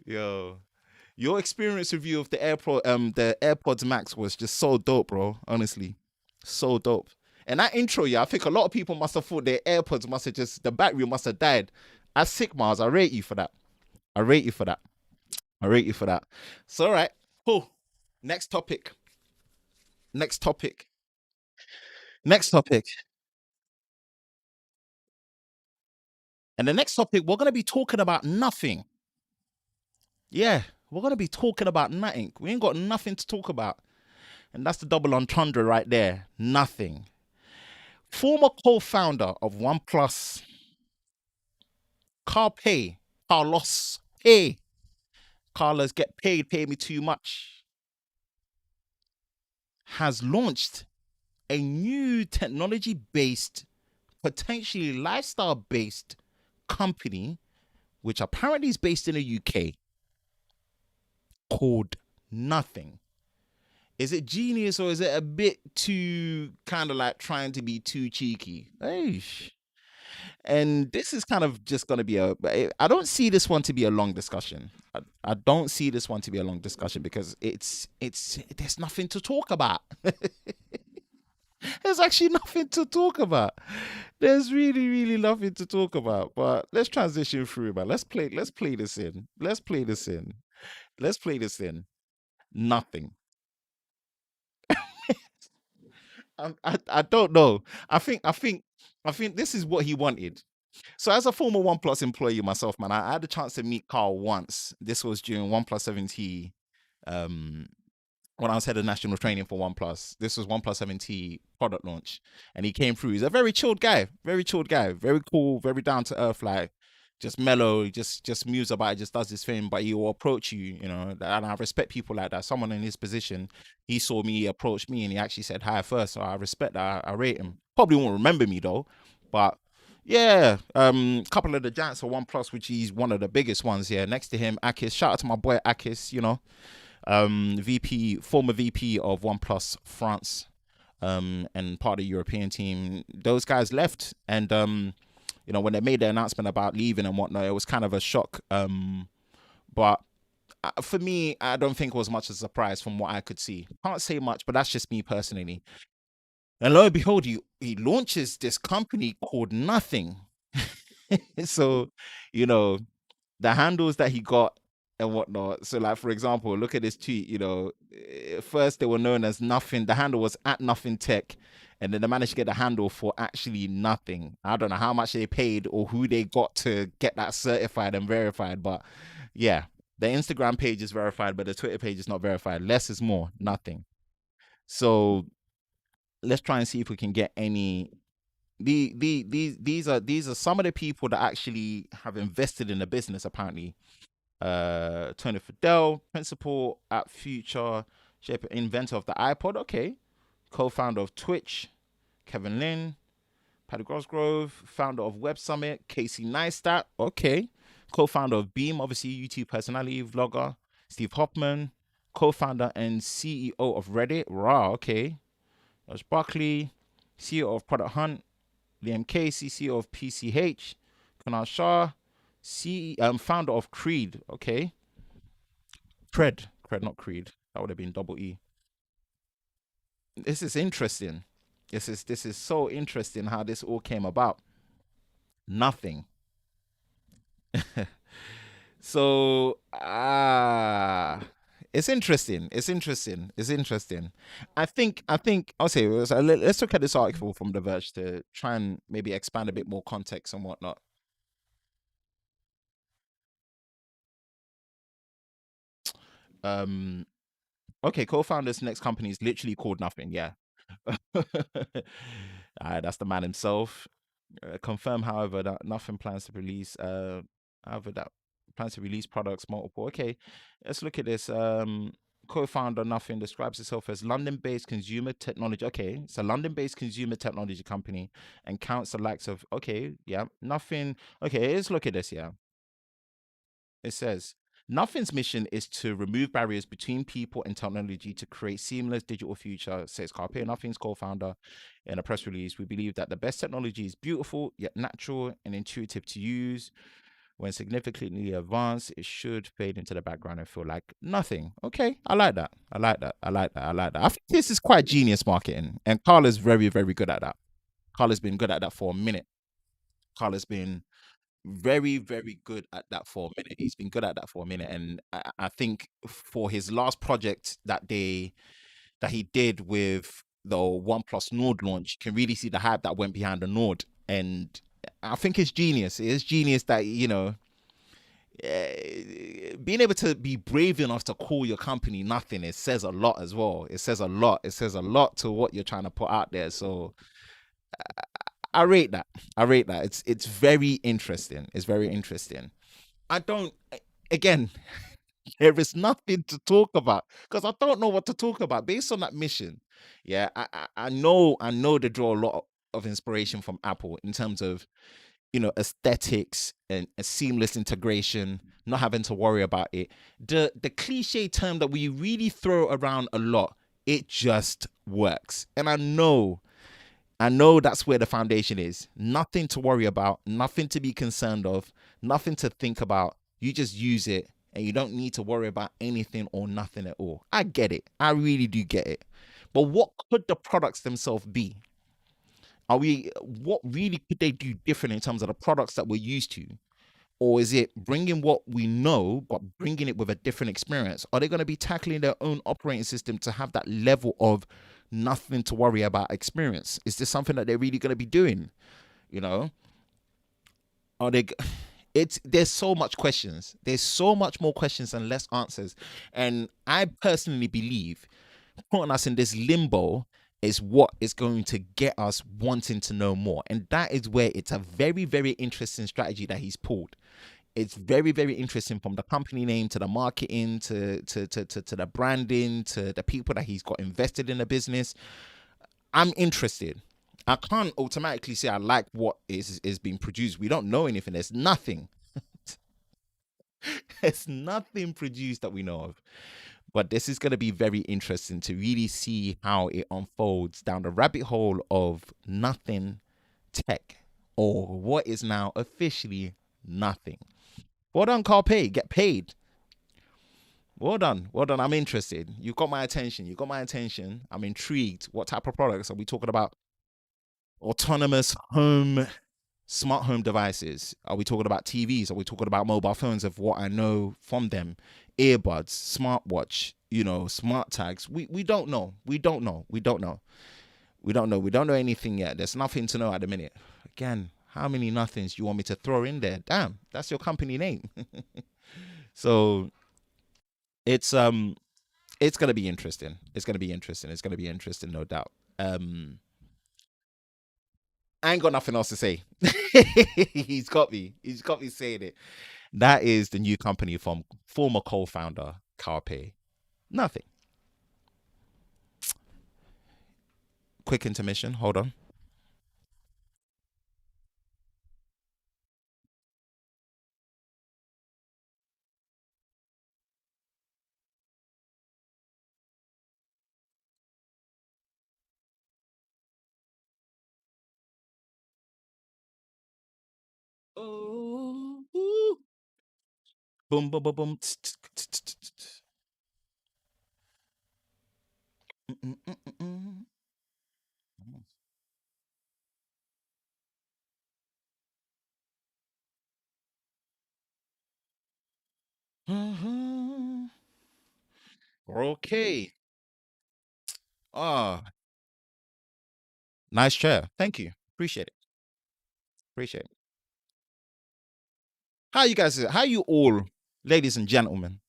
Your experience review of the AirPods Max was just so dope, bro. Honestly, so dope. And that intro, I think a lot of people must have thought their AirPods must have the battery must have died. That's sick, Mars. I rate you for that. So, all right. Cool. Next topic. And the next topic, we're going to be talking about nothing. Yeah, we're going to be talking about nothing. We ain't got nothing to talk about. And that's the double entendre right there. Nothing. Former co-founder of OnePlus, Carlos Pay. Carlos, get paid, pay me too much. Has launched a new technology-based, potentially lifestyle-based company, which apparently is based in the UK, called Nothing. Is it genius or is it a bit too kind of like trying to be too cheeky? Eish. And this is kind of just going to be I don't see this one to be a long discussion. I don't see this one to be a long discussion because there's nothing to talk about. There's actually nothing to talk about. There's really, really nothing to talk about. But let's transition through, man. Let's play this in. Nothing. I don't know. I think this is what he wanted. So as a former OnePlus employee myself, man, I had the chance to meet Carl once. This was during OnePlus 70, um, when I was head of national training for OnePlus. This was OnePlus 70 product launch, and he came through. He's a very chilled guy, very cool, very down to earth, like just mellow, just moves about, just does his thing. But he will approach you, and I respect people like that. Someone in his position, he saw me, he approached me, and he actually said hi first. So I respect that. I rate him. Probably won't remember me though, but yeah, couple of the giants for OnePlus, which he's one of the biggest ones here. Next to him, Akis. Shout out to my boy Akis. former VP of OnePlus France, and part of the European team. Those guys left, and when they made the announcement about leaving and whatnot, it was kind of a shock. But for me, I don't think it was much of a surprise from what I could see. Can't say much, but that's just me personally. And lo and behold, he launches this company called Nothing. So, you know, the handles that he got and whatnot. So, like, for example, look at this tweet. First they were known as Nothing. The handle was at Nothing Tech, and then they managed to get the handle for actually Nothing. I don't know how much they paid or who they got to get that certified and verified, but yeah, the Instagram page is verified, but the Twitter page is not verified. Less is more. Nothing. So let's try and see if we can get any. These are some of the people that actually have invested in the business apparently. Tony Fidel, principal at Future, shape inventor of the iPod, okay. Co-founder of Twitch, Kevin Lin. Paddy Grosgrove, founder of Web Summit, Casey Neistat, okay. Co-founder of Beam, obviously YouTube personality, vlogger. Steve Hoffman, co-founder and CEO of Reddit, raw, okay. Josh Buckley, CEO of Product Hunt. Liam Casey, CEO of PCH. Kunal Shah, founder of Creed, okay. Cred, not Creed. That would have been double E. This is interesting. This is so interesting how this all came about. Nothing. So it's interesting. I think I'll say, so let's look at this article from The Verge to try and maybe expand a bit more context and whatnot. Okay, co-founder's next company is literally called Nothing. Yeah. That's the man himself. Confirm, however, that Nothing plans to release. However, that plans to release products multiple. Okay, let's look at this. Co-founder Nothing describes itself as London-based consumer technology. Okay, it's a London-based consumer technology company and counts the likes of. Okay, yeah, Nothing. Okay, let's look at this. Yeah, it says Nothing's mission is to remove barriers between people and technology to create seamless digital future, says Carpe, Nothing's co-founder in a press release. We believe that the best technology is beautiful, yet natural and intuitive to use. When significantly advanced, it should fade into the background and feel like nothing. Okay, I like that. I think this is quite genius marketing. And Carl is very, very good at that. Carl has been good at that for a minute. Carl has been very, very good at that for a minute. He's been good at that for a minute, and I think for his last project that he did with the OnePlus Nord launch, you can really see the hype that went behind the Nord, and I think it's genius. It is genius that being able to be brave enough to call your company Nothing. It says a lot as well. It says a lot. It says a lot to what you're trying to put out there. So I rate that. It's very interesting. It's very interesting. I don't. Again, there is nothing to talk about because I don't know what to talk about based on that mission. Yeah, I know they draw a lot of inspiration from Apple in terms of aesthetics and a seamless integration, not having to worry about it. The cliche term that we really throw around a lot, it just works, and I know that's where the foundation is. Nothing to worry about, nothing to be concerned of, nothing to think about. You just use it and you don't need to worry about anything or nothing at all. I get it. I really do get it. But what could the products themselves be? What really could they do different in terms of the products that we're used to? Or is it bringing what we know, but bringing it with a different experience? Are they going to be tackling their own operating system to have that level of nothing to worry about experience? Is this something that they're really going to be doing? Are they? There's so much questions. There's so much more questions and less answers. And I personally believe putting us in this limbo is what is going to get us wanting to know more. And that is where it's a very, very interesting strategy that he's pulled. It's very, very interesting, from the company name to the marketing to the branding to the people that he's got invested in the business. I'm interested. I can't automatically say I like what is being produced. We don't know anything. There's nothing. There's nothing produced that we know of. But this is going to be very interesting to really see how it unfolds down the rabbit hole of nothing tech, or what is now officially nothing. Well done, Carpe. Get paid. Well done. Well done. I'm interested. You got my attention. You got my attention. I'm intrigued. What type of products are we talking about? Autonomous home, smart home devices. Are we talking about TVs? Are we talking about mobile phones, of what I know from them? Earbuds, smartwatch, smart tags. We don't know. We don't know. We don't know. We don't know. We don't know anything yet. There's nothing to know at the minute. Again, how many nothings you want me to throw in there? Damn, that's your company name. So it's gonna be interesting. It's gonna be interesting. It's gonna be interesting, no doubt. I ain't got nothing else to say. He's got me. He's got me saying it. That is the new company from former co-founder Carpe. Nothing. Quick intermission. Hold on. Oh, boom, boom, boom, boom. Okay. Ah, nice chair. Thank you. Appreciate it. Appreciate it. How you guys? How you all, ladies and gentlemen?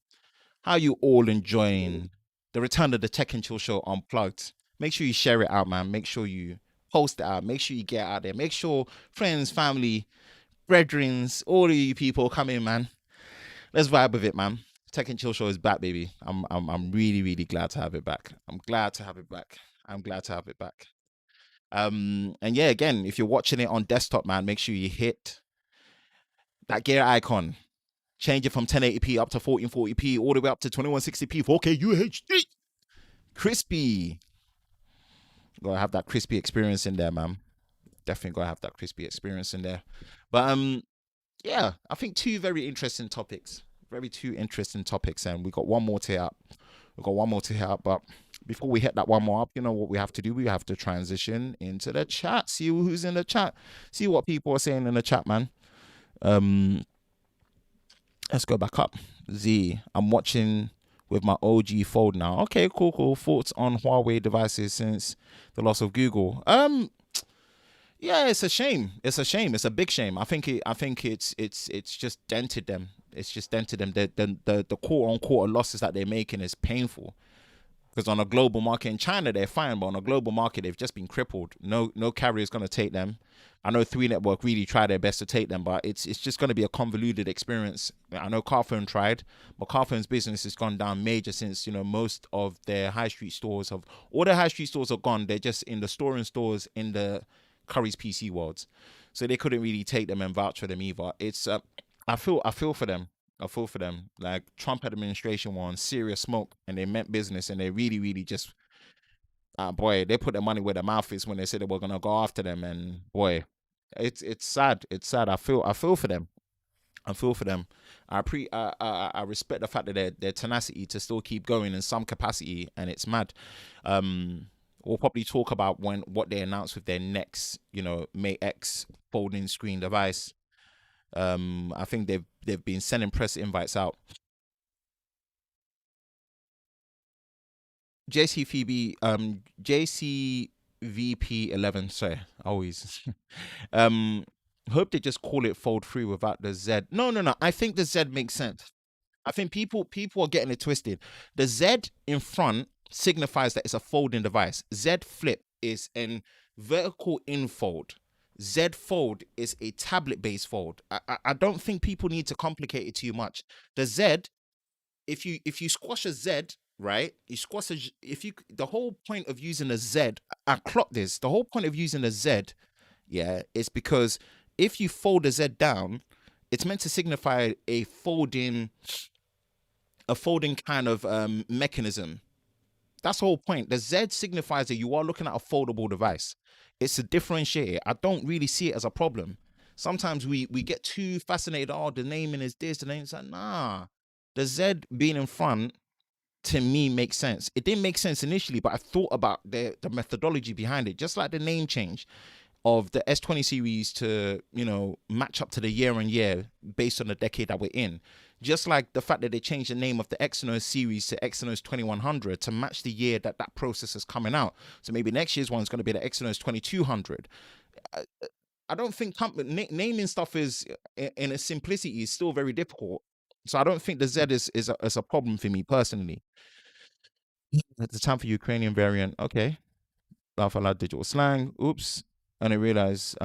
How you all enjoying the return of the Tech and Chill Show Unplugged? Make sure you share it out, man. Make sure you post it out. Make sure you get out there. Make sure friends, family, brethrens, all of you people come in, man. Let's vibe with it, man. Tech and Chill Show is back, baby. I'm really, really glad to have it back. I'm glad to have it back. I'm glad to have it back. And yeah, again, if you're watching it on desktop, man, make sure you hit that gear icon. Change it from 1080p up to 1440p, all the way up to 2160p, 4K UHD. Crispy. Gotta have that crispy experience in there, man. Definitely gotta have that crispy experience in there. But yeah, I think two very interesting topics. Two interesting topics, and we got one more to hit up. We've got one more to hit up, but before we hit that one more up, you know what we have to do? We have to transition into the chat. See who's in the chat. See what people are saying in the chat, man. Let's go back up. Z, I'm watching with my OG Fold now. Okay, cool. Thoughts on Huawei devices since the loss of Google? Yeah, it's a shame. It's a shame. It's a big shame. I think it's just dented them. It's just dented them. The quote unquote losses that they're making is painful. Because on a global market in China, they're fine, but on a global market, they've just been crippled. No carrier is going to take them. I know 3Network really tried their best to take them, but it's just going to be a convoluted experience. I know Carphone tried, but Carphone's business has gone down major since, most of their high street stores have, all their high street stores are gone. They're just in the stores in the Curry's PC worlds. So they couldn't really take them and vouch for them either. It's, I feel for them. I feel for them. Like Trump administration were on serious smoke and they meant business and they really, really just, boy, they put their money where their mouth is when they said they were gonna go after them. And boy, it's sad. It's sad. I feel for them. I feel for them. I respect the fact that their tenacity to still keep going in some capacity, and it's mad. We'll probably talk about what they announced with their next, Mate X folding screen device. I think they've been sending press invites out. JCVP11. Sorry, always. Hope they just call it Fold 3 without the Z. No. I think the Z makes sense. I think people are getting it twisted. The Z in front signifies that it's a folding device. Z Flip is an vertical in fold. Z Fold is a tablet-based fold. I don't think people need to complicate it too much. The Z, if you squash a Z, right? You squash the whole point of using a Z, I clocked this. The whole point of using a Z, yeah, is because if you fold a Z down, it's meant to signify a folding a folding kind of mechanism. That's the whole point. The Z signifies that you are looking at a foldable device. It's a differentiator. I don't really see it as a problem. Sometimes we get too fascinated. Oh, the naming is this, the name is that. Nah, the Z being in front to me makes sense. It didn't make sense initially, but I thought about the methodology behind it. Just like the name change of the S20 series to, you know, match up to the year on year based on the decade that we're in. Just like the fact that they changed the name of the Exynos series to Exynos 2100 to match the year that that processor is coming out. So maybe next year's one is going to be the Exynos 2200. I don't think naming stuff is in its simplicity is still very difficult. So I don't think the Z is a problem for me personally. At the time for Ukrainian variant, okay. Laugh aloud digital slang. Oops. And I realized,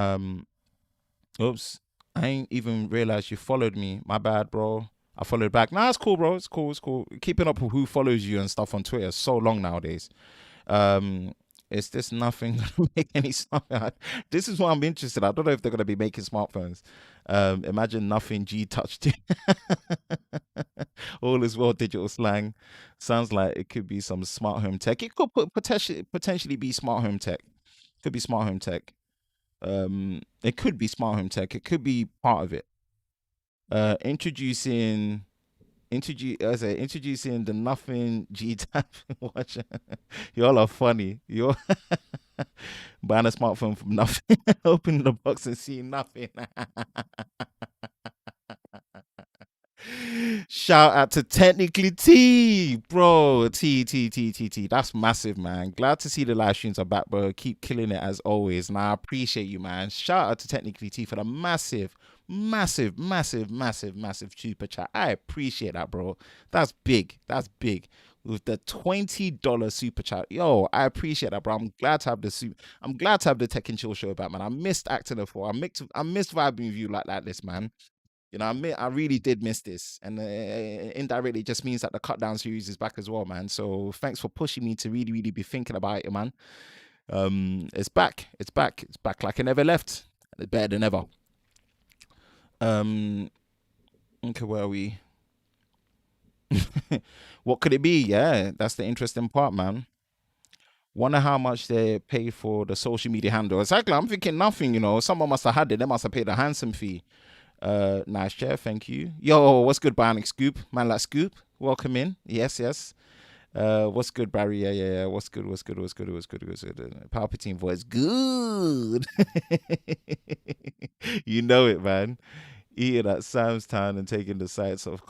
oops, I ain't even realized you followed me. My bad, bro. I followed back. Nah, it's cool, bro. It's cool. It's cool. Keeping up with who follows you and stuff on Twitter is so long nowadays. Is this nothing gonna make any sense? This is what I'm interested in. I don't know if they're gonna be making smartphones. Imagine nothing G touched. All is well digital slang. Sounds like it could be some smart home tech. It could potentially be smart home tech. Could be smart home tech. It could be smart home tech. It could be part of it. Introducing the nothing G tab watch. Y'all are funny. You're buying a smartphone from nothing, opening the box and seeing nothing. Shout out to Technically T, bro. T. That's massive, man. Glad to see the live streams are back, bro. Keep killing it as always. And I appreciate you, man. Shout out to Technically T for the massive super chat. I appreciate that, bro. That's big. That's big. With the $20 super chat. Yo, I appreciate that, bro. I'm glad to have the Tech and Chill show back, man. I missed acting before. I missed vibing with you like this, man. You know, I really did miss this, and indirectly it just means that the cut down series is back as well, man. So thanks for pushing me to really be thinking about it, man. It's back like it never left. It's better than ever. Okay, where are we? What could it be? Yeah, that's the interesting part, man. Wonder how much they paid for the social media handle. Exactly, I'm thinking nothing. You know, someone must have had it. They must have paid a handsome fee. Nice chair, thank you. Yo, what's good, Bionic Scoop? Man like Scoop, welcome in. Yes. What's good, Barry? Yeah. What's good? Palpatine voice, good. You know it, man. Eating at Sam's Town and taking the sights off.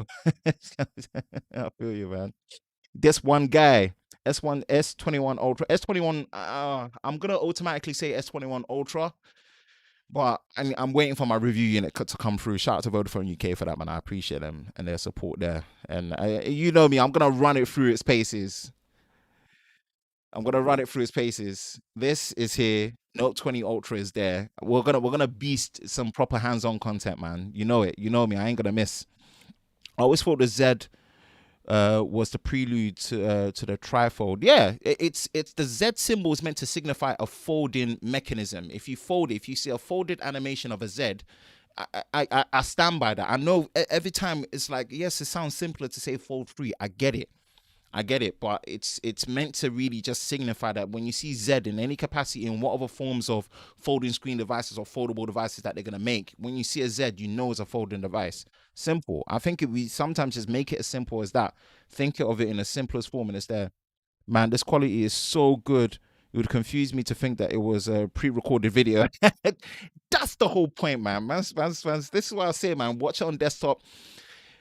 I feel you, man. This one guy, S21 Ultra, S21. I'm gonna automatically say S21 Ultra. But I'm waiting for my review unit to come through. Shout out to Vodafone UK for that, man. I appreciate them and their support there. And you know me, I'm gonna run it through its paces. This is here. Note 20 Ultra is there. We're gonna beast some proper hands-on content, man. You know it. You know me. I ain't gonna miss. I always thought the Z was the prelude to the trifold. Yeah, it's the Z symbol is meant to signify a folding mechanism. If you fold it, if you see a folded animation of a Z, I stand by that. I know every time it's like, yes, it sounds simpler to say fold free. I get it, but it's meant to really just signify that when you see Z in any capacity in whatever forms of folding screen devices or foldable devices that they're gonna make, when you see a Z, you know it's a folding device. Simple. I think we sometimes just make it as simple as that. Think of it in the simplest form, and it's there. Man, this quality is so good. It would confuse me to think that it was a pre-recorded video. That's the whole point, man. This is what I say, man. Watch it on desktop,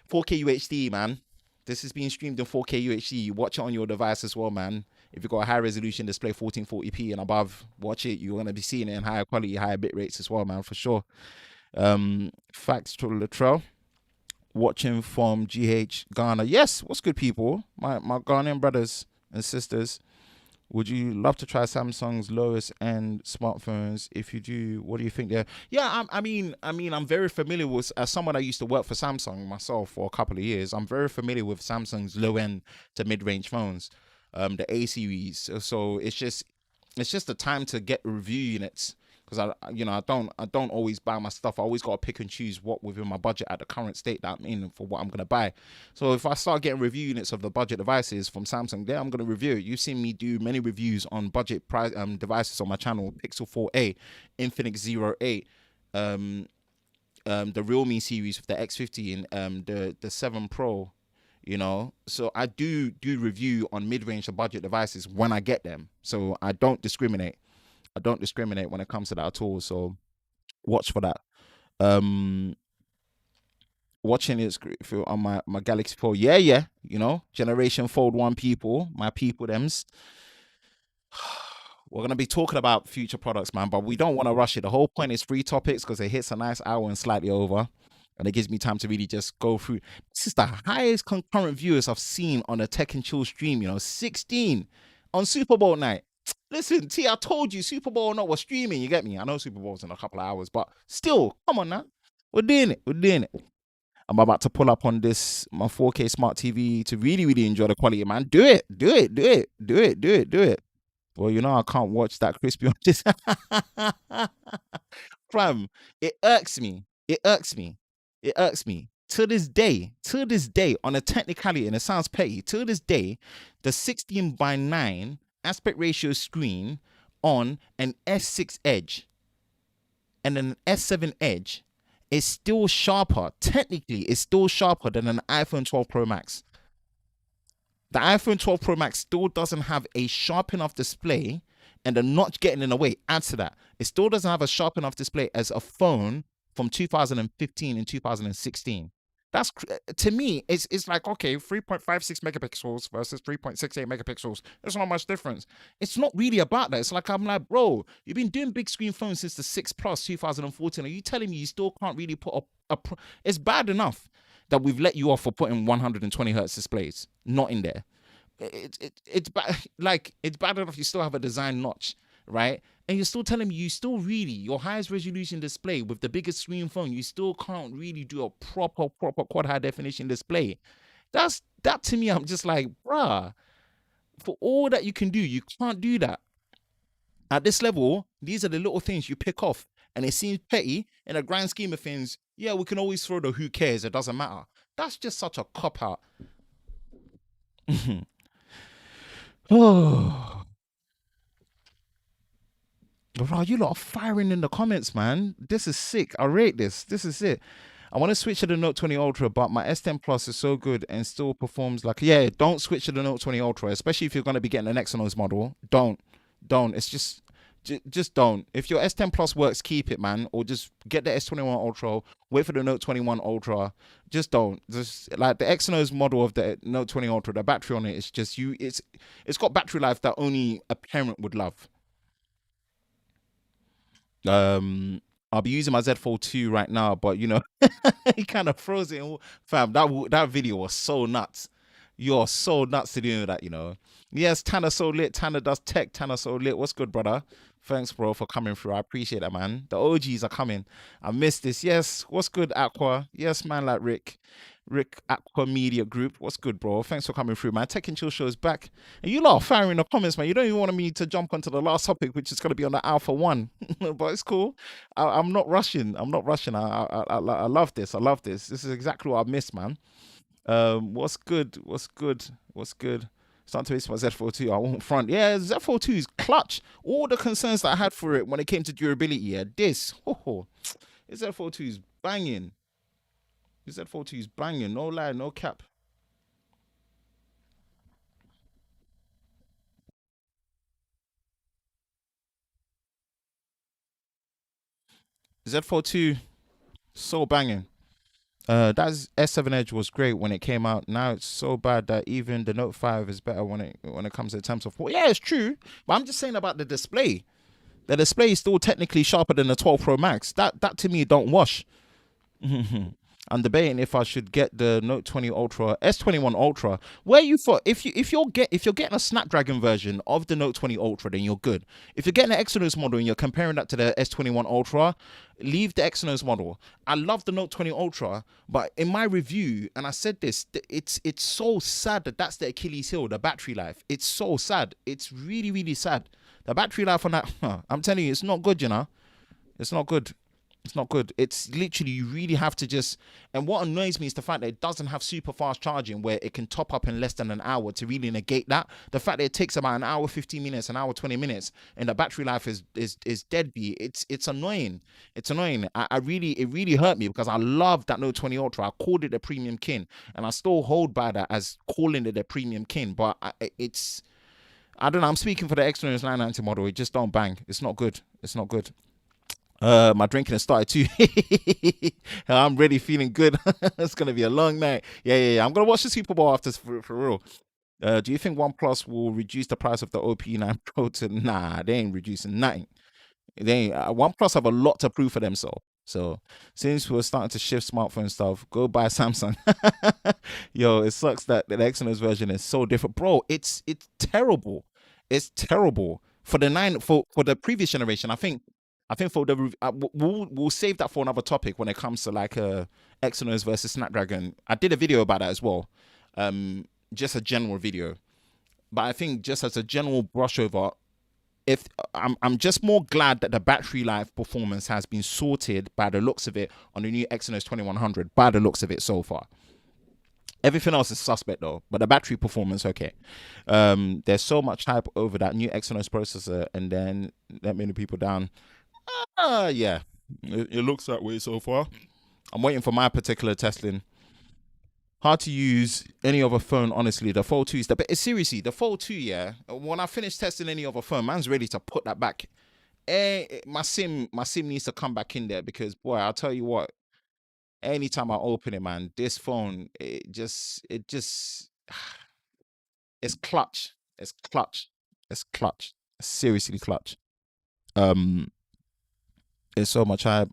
4K UHD, man. This is being streamed in 4K UHD. You watch it on your device as well, man. If you've got a high resolution display, 1440p and above, watch it. You're going to be seeing it in higher quality, higher bit rates as well, man, for sure. Facts to Latrell. Watching from GH Ghana. Yes, what's good, people? My Ghanaian brothers and sisters. Would you love to try Samsung's lowest end smartphones? If you do, what do you think there? Yeah, I mean, I'm very familiar with, as someone that used to work for Samsung myself for a couple of years, I'm very familiar with Samsung's low end to mid range phones, the A series. So it's just the time to get review units, because because I don't always buy my stuff. I always got to pick and choose what within my budget at the current state that I'm in for what I'm gonna buy. So if I start getting review units of the budget devices from Samsung, then I'm gonna review it. You've seen me do many reviews on budget price devices on my channel: Pixel 4a, Infinix Zero 8, the Realme series with the X50 and the 7 Pro. So I do review on mid-range and budget devices when I get them. So I don't discriminate. When it comes to that at all. So watch for that. Watching it on my Galaxy 4. Yeah. Generation Fold 1 people, my people thems. We're gonna be talking about future products, man, but we don't want to rush it. The whole point is free topics because it hits a nice hour and slightly over. And it gives me time to really just go through. This is the highest concurrent viewers I've seen on a Tech and Chill stream, 16 on Super Bowl night. Listen, T, I told you, Super Bowl or not, we're streaming, you get me? I know Super Bowl's in a couple of hours, but still, come on now. We're doing it. I'm about to pull up on my 4K smart TV to really, really enjoy the quality, man. Do it. Well, I can't watch that crispy on this. Fam, it irks me. To this day, on a technicality, and it sounds petty, to this day, the 16:9 aspect ratio screen on an S6 Edge and an S7 Edge is still sharper. Technically, it's still sharper than an iPhone 12 Pro Max. The iPhone 12 Pro Max still doesn't have a sharp enough display, and the notch getting in the way adds to that. It still doesn't have a sharp enough display as a phone from 2015 and 2016. That's, to me, it's like, okay, 3.56 megapixels versus 3.68 megapixels. There's not much difference. It's not really about that. It's like, I'm like, bro, you've been doing big screen phones since the 6 Plus 2014. Are you telling me you still can't really put it's bad enough that we've let you off for putting 120 hertz displays not in there. It's bad. Like, it's bad enough you still have a design notch, right? And you're still telling me your highest resolution display with the biggest screen phone, you still can't really do a proper quad high definition display. That to me, I'm just like, bruh, for all that you can do, you can't do that. At this level, these are the little things you pick off, and it seems petty in a grand scheme of things. Yeah, we can always throw the who cares, it doesn't matter. That's just such a cop out. Oh, bro, you lot are firing in the comments, man. This is sick. I rate this. This is it. I want to switch to the Note 20 Ultra, but my S10 Plus is so good and still performs like, yeah, don't switch to the Note 20 Ultra, especially if you're going to be getting an Exynos model. Don't. It's just don't. If your S10 Plus works, keep it, man. Or just get the S21 Ultra, wait for the Note 21 Ultra. Just don't. Just like the Exynos model of the Note 20 Ultra, the battery on it is just it's got battery life that only a parent would love. I'll be using my Z Fold 2 right now, but he kind of froze it. Fam, that video was so nuts. You're so nuts to do that, Yes, Tanner so lit. Tanner does tech. Tanner so lit. What's good, brother? Thanks, bro, for coming through. I appreciate that, man. The OGs are coming. I missed this. Yes, what's good, Aqua? Yes, man, like Rick Aqua Media Group. What's good, bro? Thanks for coming through, man. Tech and Chill Show is back. And you lot are firing in the comments, man. You don't even want me to jump onto the last topic, which is going to be on the Alpha 1. But it's cool. I'm not rushing. I love this. This is exactly what I missed, man. What's good? Starting to waste my Z Fold 2. I won't front. Yeah, Z Fold 2 is clutch. All the concerns that I had for it when it came to durability, Z Fold 2 is banging. Z Fold 2 is banging. No lie, no cap. Z Fold 2, so banging. That S7 Edge was great when it came out. Now it's so bad that even the Note 5 is better when it comes to terms of. Yeah, it's true, but I'm just saying about the display. The display is still technically sharper than the 12 Pro Max. That to me don't wash. I'm debating if I should get the Note 20 Ultra, S21 Ultra. Where you thought if you're getting a Snapdragon version of the Note 20 Ultra, then you're good. If you're getting an Exynos model and you're comparing that to the S21 Ultra, leave the Exynos model. I love the Note 20 Ultra, but in my review, and I said this, it's so sad that that's the Achilles heel, the battery life. It's so sad. It's really, really sad. The battery life on that, I'm telling you, it's not good, It's not good. It's not good. It's literally, you really have to just. And what annoys me is the fact that it doesn't have super fast charging where it can top up in less than an hour to really negate that. The fact that it takes about an hour 15 minutes, an hour 20 minutes, and the battery life is deadbeat. It's annoying. It's annoying. I really, it really hurt me because I love that Note 20 Ultra. I called it a premium kin, and I still hold by that as calling it a premium kin. But it's, I don't know. I'm speaking for the Exynos 990 model. It just don't bang. It's not good. It's not good. My drinking has started too. I'm really feeling good. It's gonna be a long night. Yeah. I'm gonna watch the Super Bowl after, for real. Do you think OnePlus will reduce the price of the OP9 Pro to? Nah, they ain't reducing nothing. They ain't. OnePlus have a lot to prove for themselves. So since we're starting to shift smartphone stuff, go buy Samsung. Yo, it sucks that the Exynos version is so different, bro. It's terrible. It's terrible for the for the previous generation. I think for the we'll save that for another topic when it comes to like Exynos versus Snapdragon. I did a video about that as well, just a general video. But I think just as a general brush over, if I'm just more glad that the battery life performance has been sorted by the looks of it on the new Exynos 2100. By the looks of it so far. Everything else is suspect though, but the battery performance, okay. There's so much hype over that new Exynos processor, and then that many people down. Yeah, it looks that way so far. I'm waiting for my particular testing. Hard to use any other phone, honestly. The Fold 2 is the best. Seriously, the Fold 2, yeah. When I finish testing any other phone, man's ready to put that back. My sim needs to come back in there because, boy, I'll tell you what. Anytime I open it, man, this phone, it's clutch. It's clutch. It's clutch. Seriously clutch. It's so much hype.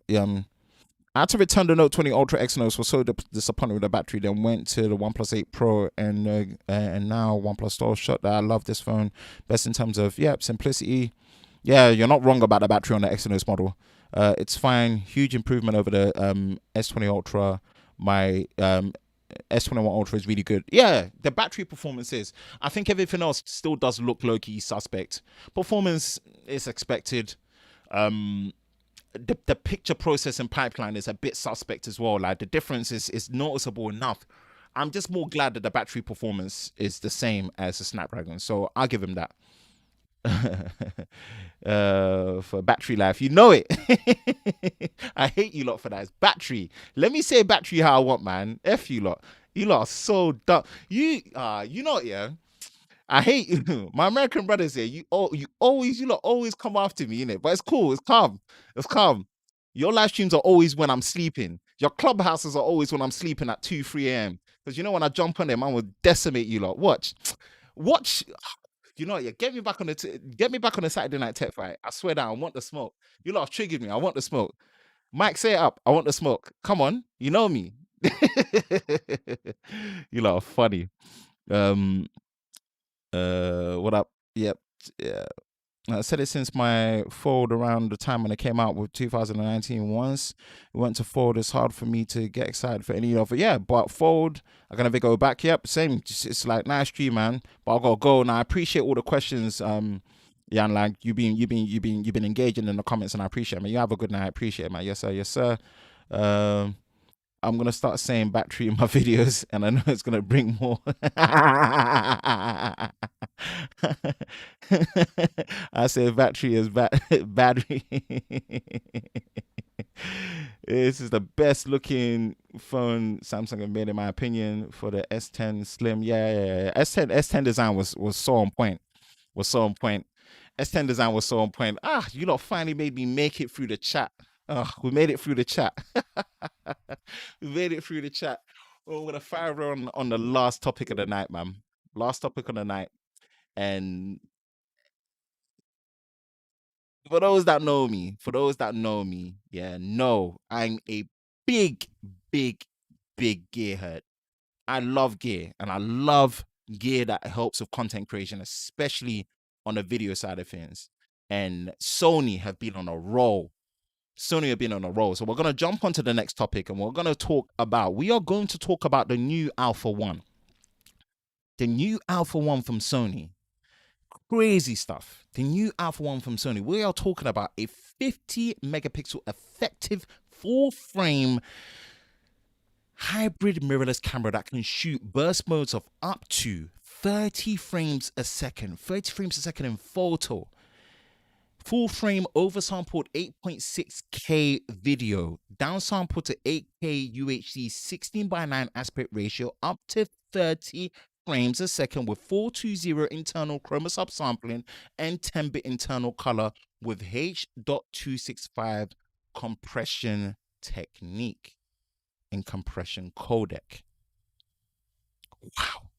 I had to return the Note 20 Ultra Exynos. Was so disappointed with the battery. Then went to the OnePlus 8 Pro and now OnePlus Store shot that. I love this phone. Best in terms of simplicity. Yeah, you're not wrong about the battery on the Exynos model. It's fine. Huge improvement over the S20 Ultra. My S21 Ultra is really good. Yeah, the battery performance is. I think everything else still does look low-key suspect. Performance is expected. The picture processing pipeline is a bit suspect as well. Like the difference is noticeable enough. I'm just more glad that the battery performance is the same as the Snapdragon. So I'll give him that. For battery life, you know it. I hate you lot for that. It's battery. Let me say battery how I want, man. F you lot. You lot are so dumb. You know what, yeah. I hate you. My American brothers here. You lot always come after me, innit? But it's cool. It's calm. It's calm. Your live streams are always when I'm sleeping. Your clubhouses are always when I'm sleeping at 2, 3 a.m. Because you know when I jump on them, I will decimate you lot. Watch. You know, yeah. Get me back on the Saturday night tech fight. I swear down. I want the smoke. You lot have triggered me. I want the smoke. Mike, say it up. I want the smoke. Come on. You know me. You lot are funny. What up? Yep. Yeah. I said it since my Fold around the time when it came out with 2019. Once it went to Fold, it's hard for me to get excited for any of it. Yeah, but Fold, I'm gonna go back. Yep, same. It's like nice stream, man. But I gotta go now. I appreciate all the questions. Yeah, and like you've been engaging in the comments, and I appreciate it, man. You have a good night. I appreciate it, man. Yes, sir. Yes, sir. I'm gonna start saying battery in my videos, and I know it's gonna bring more. I say battery is battery. This is the best looking phone Samsung have made, in my opinion, for the S10 Slim. Yeah. S10 design was so on point. S10 design was so on point. You lot finally made me make it through the chat. We made it through the chat. We made it through the chat. We're gonna fire on the last topic of the night, man. Last topic of the night. And for those that know me, yeah, no, I'm a big gearhead. I love gear, and I love gear that helps with content creation, especially on the video side of things. And Sony have been on a roll. So we're going to jump onto the next topic, and we are going to talk about the new Alpha 1. The new Alpha 1 from Sony. crazy stuff. The new Alpha 1 from Sony. We are talking about a 50 megapixel effective full frame hybrid mirrorless camera that can shoot burst modes of up to 30 frames a second. 30 frames a second in photo. Full frame oversampled 8.6K video, downsampled to 8K UHD 16:9 aspect ratio, up to 30 frames a second with 420 internal chroma subsampling and 10-bit internal color with H.265 compression technique and compression codec. Wow.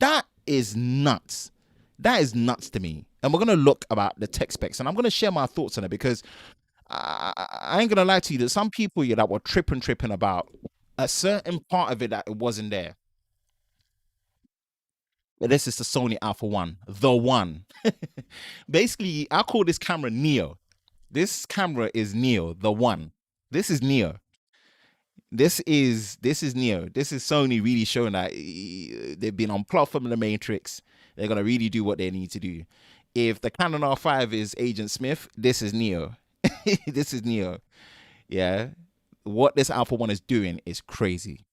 That is nuts. That is nuts to me. And we're going to look about the tech specs. And I'm going to share my thoughts on it because I ain't going to lie to you. There's some people here that were tripping about a certain part of it that it wasn't there. But this is the Sony Alpha 1. The one. Basically, I call this camera Neo. This camera is Neo. The one. This is Neo. This is Neo. This is Sony really showing that they've been unplugged from the Matrix. They're gonna really do what they need to do. If the Canon R5 is Agent Smith, this is Neo. This is Neo. Yeah. What this Alpha 1 is doing is crazy.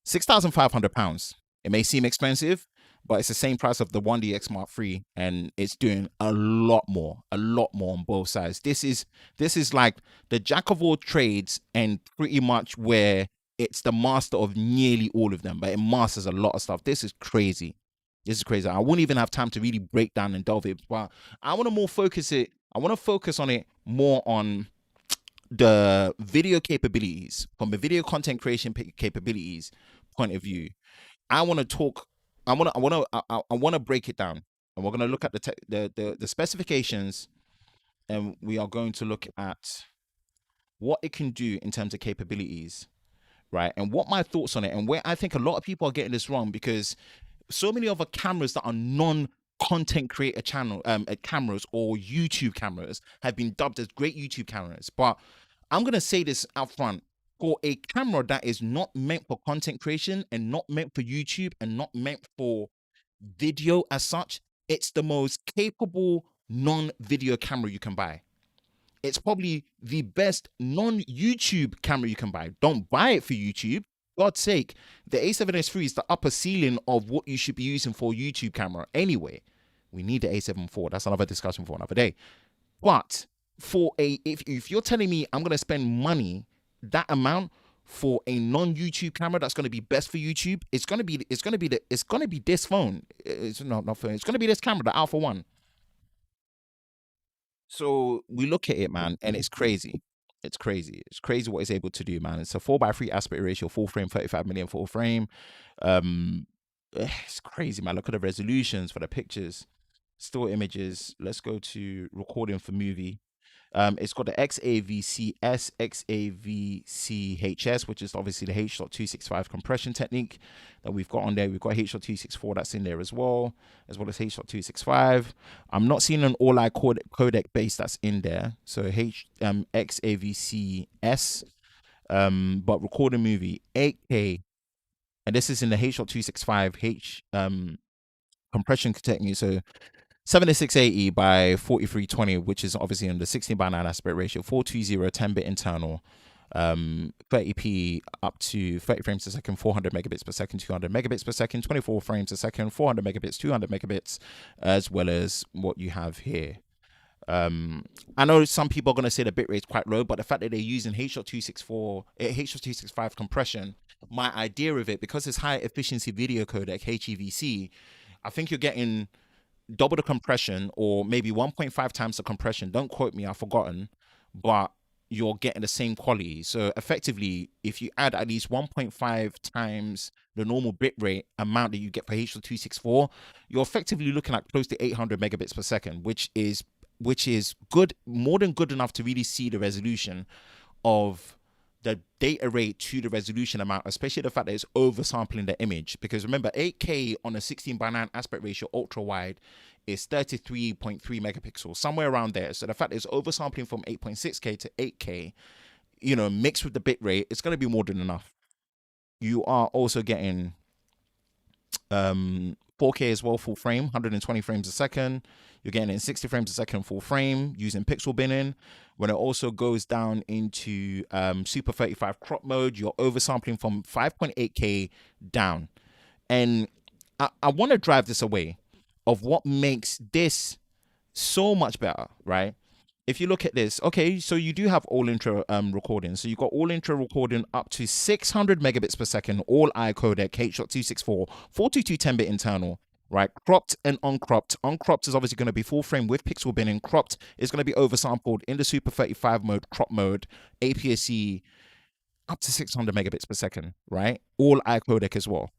£6,500. It may seem expensive, but it's the same price of the 1DX Mark III, and it's doing a lot more on both sides. This is like the jack of all trades, and pretty much where it's the master of nearly all of them, but it masters a lot of stuff. This is crazy. This is crazy. I wouldn't even have time to really break down and delve it, but I want to focus on it more on the video capabilities, from the video content creation capabilities point of view. I want to break it down, and we're going to look at the specifications, and we are going to look at what it can do in terms of capabilities, right? And what my thoughts on it, and where I think a lot of people are getting this wrong, because so many other cameras that are non-content creator cameras or YouTube cameras have been dubbed as great YouTube cameras. But I'm going to say this out front. For a camera that is not meant for content creation and not meant for YouTube and not meant for video as such, it's the most capable non-video camera you can buy. It's probably the best non-YouTube camera you can buy. Don't buy it for YouTube. God's sake, the A7S III is the upper ceiling of what you should be using for a YouTube camera anyway. We need the A7 IV. That's another discussion for another day. But if you're telling me I'm going to spend money, that amount, for a non-YouTube camera that's going to be best for YouTube, it's going to be this phone. It's not phone. It's going to be this camera, the Alpha 1. So we look at it, man, and it's crazy. It's crazy. It's crazy what it's able to do, man. It's a 4:3 aspect ratio, full frame, 35 million full frame. It's crazy, man. Look at the resolutions for the pictures, still images. Let's go to recording for movie. It's got the XAVCS, XAVCHS, which is obviously the H.265 compression technique that we've got on there. We've got H.264 that's in there as well as H.265. I'm not seeing an all-eye codec base that's in there, so XAVCS, but recording movie 8K, and this is in the H.265 compression technique, so 7680 by 4320, which is obviously in the 16:9 aspect ratio, 420 10-bit internal, 30p up to 30 frames a second, 400 megabits per second, 200 megabits per second, 24 frames a second, 400 megabits, 200 megabits, as well as what you have here. I know some people are going to say the bitrate is quite low, but the fact that they're using H.265 compression, my idea of it, because it's high efficiency video codec, HEVC, I think you're getting double the compression, or maybe 1.5 times the compression. Don't quote me, I've forgotten, but you're getting the same quality. So effectively, if you add at least 1.5 times the normal bitrate amount that you get for H.264, you're effectively looking at close to 800 megabits per second, which is good, more than good enough to really see the resolution of the data rate to the resolution amount, especially the fact that it's oversampling the image. Because remember, 8K on a 16:9 aspect ratio ultra wide is 33.3 megapixels, somewhere around there. So the fact that it's oversampling from 8.6K to 8K, mixed with the bit rate, it's going to be more than enough. You are also getting 4 4K as well, full frame, 120 frames a second. You're getting it in 60 frames a second full frame using pixel binning. When it also goes down into Super 35 crop mode, you're oversampling from 5.8K down. And I want to drive this away of what makes this so much better, right? If you look at this, okay, so you do have all intro recording. So you got all intro recording up to 600 megabits per second, all I codec, H.264, 422 10-bit internal, right? Cropped and uncropped. Uncropped is obviously going to be full frame with pixel binning. Cropped is going to be oversampled in the Super 35 mode, crop mode, APS-C, up to 600 megabits per second, right? All I codec as well.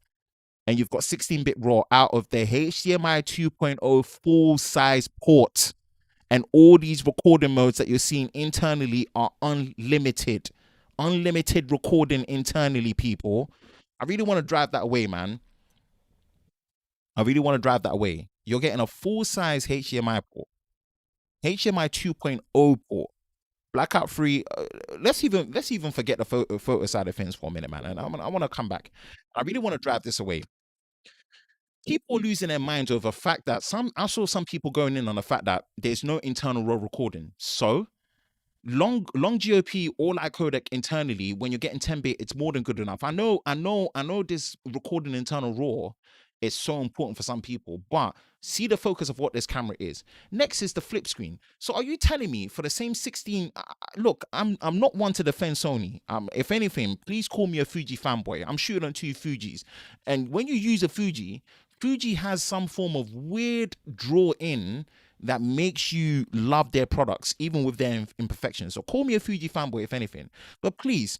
And you've got 16-bit RAW out of the HDMI 2.0 full-size port. And all these recording modes that you're seeing internally are unlimited. Unlimited recording internally, people. I really want to drive that away, man. I really want to drive that away. You're getting a full-size HDMI port. HDMI 2.0 port. Blackout free. Let's even forget the photo side of things for a minute, man. And I want to come back. I really want to drive this away. People losing their minds over the fact that I saw some people going in on the fact that there's no internal raw recording. So long GOP all I codec internally, when you're getting 10-bit, it's more than good enough. I know this recording internal raw is so important for some people, but see the focus of what this camera is. Next is the flip screen. So are you telling me for the same 16, look, I'm not one to defend Sony. If anything, please call me a Fuji fanboy. I'm shooting on 2 Fujis. And when you use a Fuji has some form of weird draw in that makes you love their products, even with their imperfections. So call me a Fuji fanboy, if anything. But please,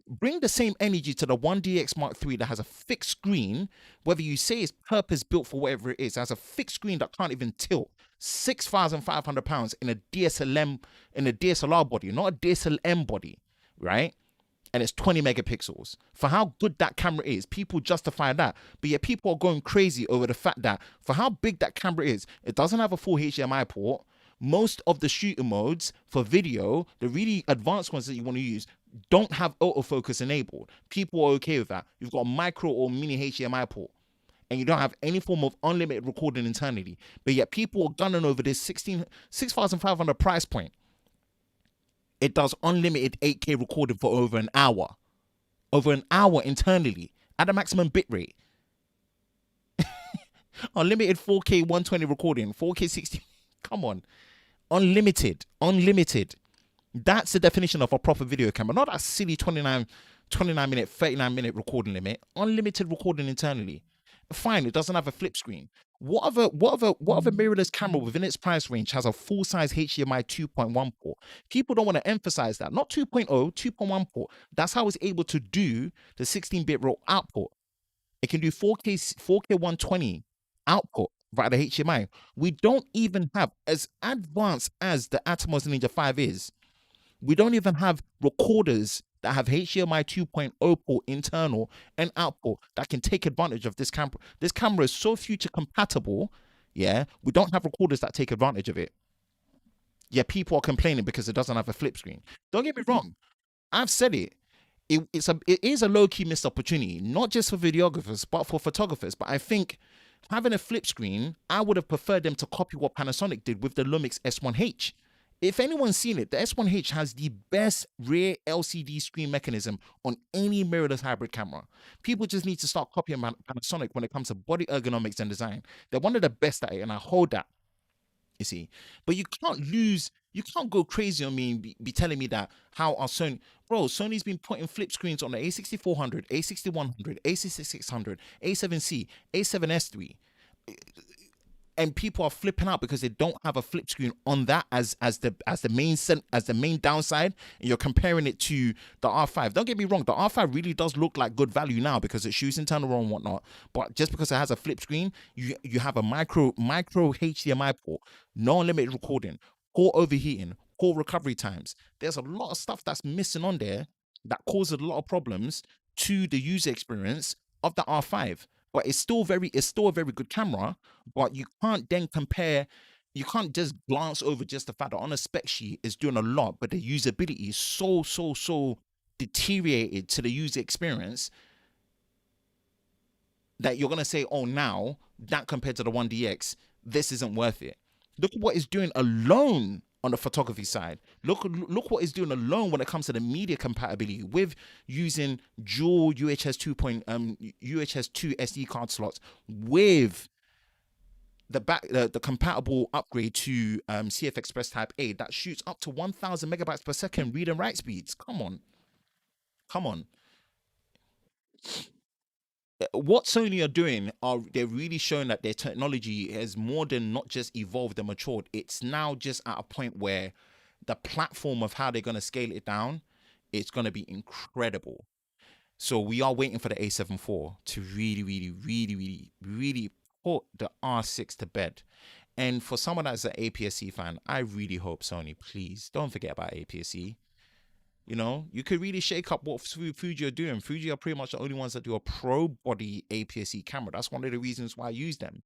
bring the same energy to the 1DX Mark III that has a fixed screen, whether you say it's purpose-built for whatever it is, has a fixed screen that can't even tilt. £6,500 in a DSLR body, not a DSLM body, right? And it's 20 megapixels. For how good that camera is, people justify that. But yet people are going crazy over the fact that for how big that camera is, it doesn't have a full HDMI port. Most of the shooter modes for video, the really advanced ones that you want to use, don't have autofocus enabled. People are okay with that. You've got a micro or mini HDMI port. And you don't have any form of unlimited recording internally. But yet people are gunning over this 6,500 price point. It does unlimited 8K recording for over an hour. Over an hour internally at a maximum bit rate. Unlimited 4K 120 recording, 4K 60. Come on. Unlimited. That's the definition of a proper video camera. Not that silly 29 minute, 39 minute recording limit. Unlimited recording internally. Fine, it doesn't have a flip screen. What other mirrorless camera within its price range has a full-size HDMI 2.1 port? People don't want to emphasize that. Not 2.0, 2.1 port. That's how it's able to do the 16-bit raw output. It can do 4K 120 output via the HDMI. We don't even have, as advanced as the Atomos Ninja V is, we don't even have recorders that have HDMI 2.0 port internal and output that can take advantage of this camera. This camera is so future compatible, yeah, we don't have recorders that take advantage of it. Yeah, people are complaining because it doesn't have a flip screen. Don't get me wrong. I've said it. It is a low-key missed opportunity, not just for videographers, but for photographers. But I think having a flip screen, I would have preferred them to copy what Panasonic did with the Lumix S1H. If anyone's seen it, the S1H has the best rear LCD screen mechanism on any mirrorless hybrid camera. People just need to start copying Panasonic when it comes to body ergonomics and design. They're one of the best at it, and I hold that, you see. But you can't go crazy on me and be telling me that how our Sony... Bro, Sony's been putting flip screens on the A6400, A6100, A6600, A7C, A7S3. And people are flipping out because they don't have a flip screen on that as the main downside, and you're comparing it to the R5. Don't get me wrong, the R5 really does look like good value now because it shoots internal RAW and whatnot. But just because it has a flip screen, you have a micro HDMI port, no unlimited recording, poor overheating, poor recovery times. There's a lot of stuff that's missing on there that causes a lot of problems to the user experience of the R5. But it's still a very good camera. But you can't then compare. You can't just glance over just the fact that on a spec sheet it's doing a lot, but the usability is so deteriorated to the user experience that you're gonna say, oh, now that compared to the 1DX, this isn't worth it. Look at what it's doing alone on the photography side. Look what it's doing alone when it comes to the media compatibility with using dual UHS2 SD card slots with the compatible upgrade to CF Express Type A that shoots up to 1,000 megabytes per second read and write speeds. Come on, come on. What Sony are doing are they're really showing that their technology has more than not just evolved and matured. It's now just at a point where the platform of how they're going to scale it down, it's going to be incredible. So we are waiting for the A7 IV to really put the R6 to bed. And for someone that's an APS-C fan, I really hope Sony, please don't forget about APS-C. You know, you could really shake up what Fuji are doing. Fuji are pretty much the only ones that do a pro body APS-C camera. That's one of the reasons why I use them.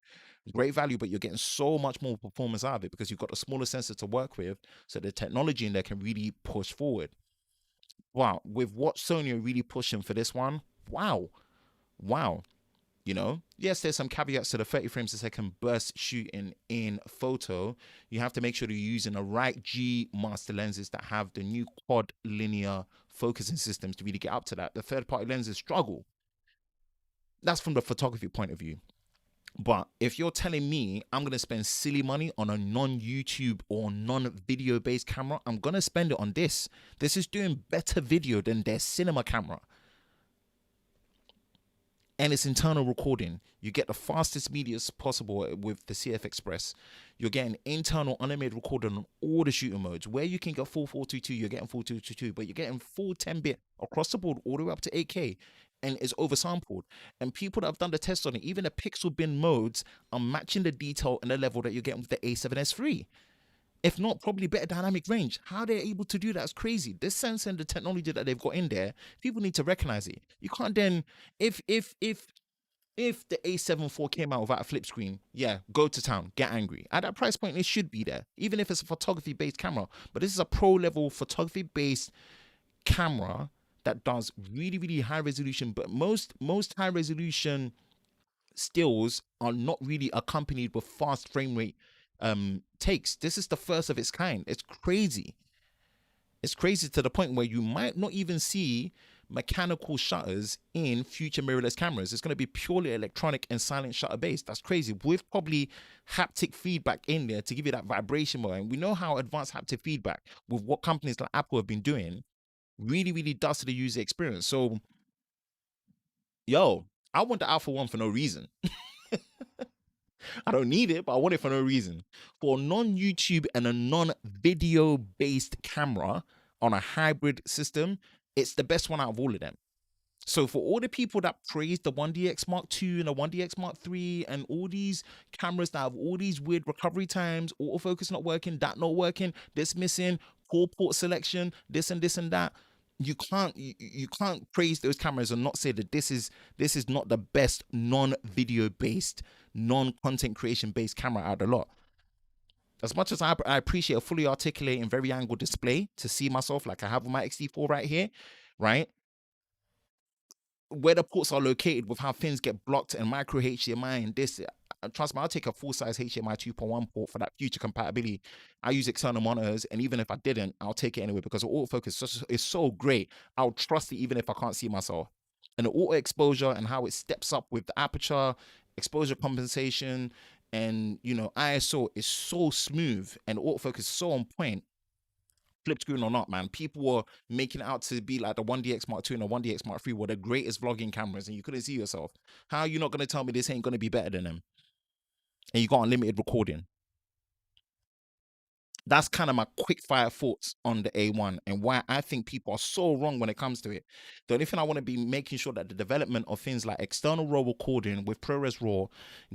Great value, but you're getting so much more performance out of it because you've got a smaller sensor to work with, so the technology in there can really push forward. Wow, with what Sony are really pushing for this one, wow, wow. You know, yes, there's some caveats to the 30 frames a second burst shooting in photo. You have to make sure you're using the right G master lenses that have the new quad linear focusing systems to really get up to that. The third party lenses struggle. That's from the photography point of view. But if you're telling me I'm going to spend silly money on a non YouTube or non video based camera, I'm going to spend it on this. This is doing better video than their cinema camera. And it's internal recording. You get the fastest media possible with the CF Express. You're getting internal animated recording on all the shooting modes. Where you can get full 422, you're getting full 222, but you're getting full 10-bit across the board all the way up to 8K, and it's oversampled. And people that have done the test on it, even the pixel bin modes, are matching the detail and the level that you're getting with the A7S III. If not, probably better dynamic range. How they're able to do that is crazy. This sensor and the technology that they've got in there, people need to recognize it. You can't then, if the A7 IV came out without a flip screen, yeah, go to town, get angry. At that price point, it should be there, even if it's a photography-based camera. But this is a pro-level photography-based camera that does really high resolution. But most high resolution stills are not really accompanied with fast frame rate takes. This is the first of its kind. It's crazy. It's crazy to the point where you might not even see mechanical shutters in future mirrorless cameras. It's going to be purely electronic and silent shutter based. That's crazy, with probably haptic feedback in there to give you that vibration mode. And we know how advanced haptic feedback with what companies like Apple have been doing really does to the user experience. So yo, I want the Alpha 1 for no reason. I don't need it, but I want it for no reason. For a non-YouTube and a non-video based camera on a hybrid system, it's the best one out of all of them. So for all the people that praise the 1DX Mark II and the 1DX Mark III and all these cameras that have all these weird recovery times, autofocus not working, that not working, this missing, poor port selection, this and that, you can't praise those cameras and not say that this is not the best non-video based, non-content creation based camera out of the lot. As much as I appreciate a fully articulating, very angled display to see myself like I have with my XT4 right here, right? Where the ports are located with how things get blocked and micro HDMI and this, trust me, I'll take a full-size HDMI 2.1 port for that future compatibility. I use external monitors, and even if I didn't, I'll take it anyway because the autofocus is so great. I'll trust it even if I can't see myself. And the auto exposure and how it steps up with the aperture, exposure compensation, and ISO is so smooth and autofocus is so on point. Flip screen or not, man, people were making it out to be like the 1DX Mark II and the 1DX Mark III were the greatest vlogging cameras, and you couldn't see yourself. How are you not going to tell me this ain't going to be better than them? And you got unlimited recording. That's kind of my quick fire thoughts on the A1 and why I think people are so wrong when it comes to it. The only thing I want to be making sure that the development of things like external RAW recording with ProRes RAW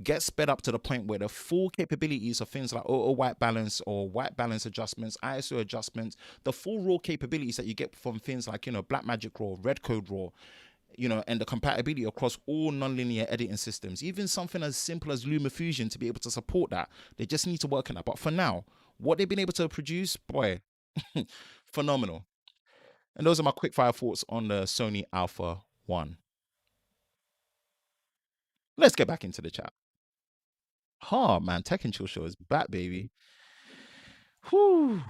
gets sped up to the point where the full capabilities of things like auto white balance or white balance adjustments, ISO adjustments, the full RAW capabilities that you get from things like, Blackmagic RAW, Red Code RAW, and the compatibility across all nonlinear editing systems, even something as simple as LumaFusion to be able to support that. They just need to work on that. But for now, what they've been able to produce, boy, phenomenal. And those are my quick fire thoughts on the Sony Alpha 1. Let's get back into the chat. Oh man, Tech and Chill Show is back, baby. Whew.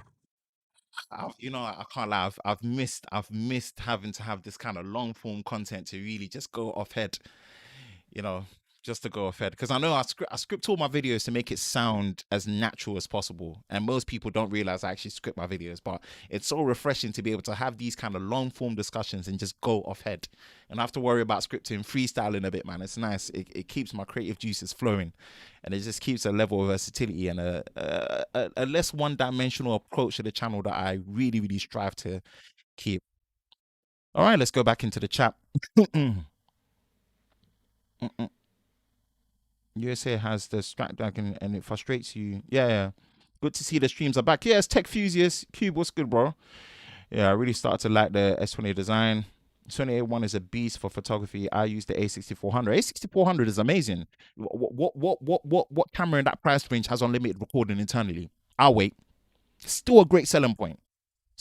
I can't lie. I've missed having to have this kind of long form content to really just go off head. You know, just to go off head, because I know I script all my videos to make it sound as natural as possible, and most people don't realize I actually script my videos. But it's so refreshing to be able to have these kind of long form discussions and just go off head, and I have to worry about scripting, freestyling a bit, man. It's nice. It keeps my creative juices flowing, and it just keeps a level of versatility and a less one dimensional approach to the channel that I really really strive to keep. All right, let's go back into the chat. USA has the Snapdragon and it frustrates you. Yeah, yeah. Good to see the streams are back. Yes, Tech Fusius. Cube, what's good, bro? Yeah, I really started to like the S20 design. Sony A1 is a beast for photography. I use the A6400. A6400 is amazing. What camera in that price range has unlimited recording internally? I'll wait. Still a great selling point.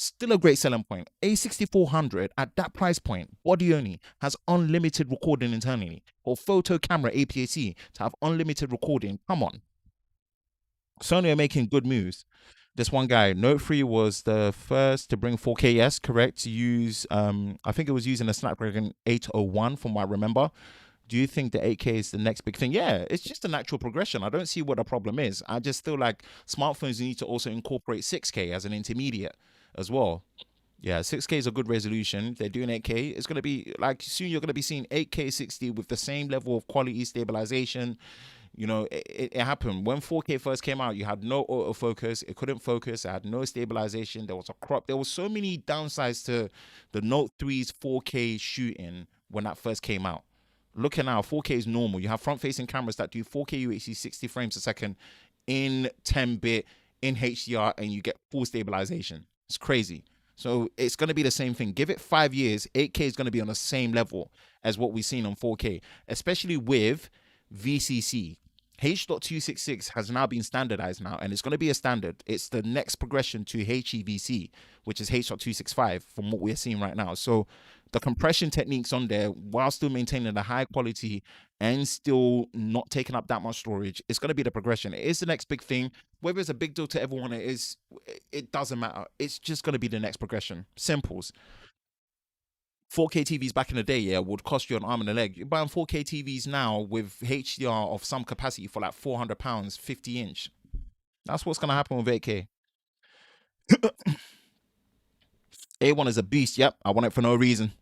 Still a great selling point. A6400 at that price point, body only, has unlimited recording internally. For photo camera APS-C to have unlimited recording, come on. Sony are making good moves. This one guy, Note 3 was the first to bring 4K, yes, correct, to use, I think it was using a Snapdragon 801 from what I remember. Do you think the 8K is the next big thing? Yeah, it's just a natural progression. I don't see what the problem is. I just feel like smartphones need to also incorporate 6K as an intermediate as well. Yeah, 6K is a good resolution. They're doing 8K. It's going to be like soon you're going to be seeing 8K 60 with the same level of quality stabilization. It happened when 4K first came out. You had no autofocus, it couldn't focus, it had no stabilization, there was a crop, there was so many downsides to the Note 3's 4K shooting when that first came out. Looking now, 4K is normal. You have front facing cameras that do 4K UHD 60 frames a second in 10-bit in HDR, and you get full stabilization. It's crazy. So it's going to be the same thing. Give it 5 years, 8K is going to be on the same level as what we've seen on 4K, especially with VCC. H.266 has now been standardized now, and it's going to be a standard. It's the next progression to HEVC, which is H.265 from what we're seeing right now. So the compression techniques on there, while still maintaining the high quality and still not taking up that much storage, it's going to be the progression. It is the next big thing. Whether it's a big deal to everyone, it doesn't matter. It's just going to be the next progression. Simples. 4K TVs back in the day, yeah, would cost you an arm and a leg. You're buying 4K TVs now with HDR of some capacity for like £400, 50-inch. That's what's gonna happen with 8K. A1 is a beast. Yep, I want it for no reason.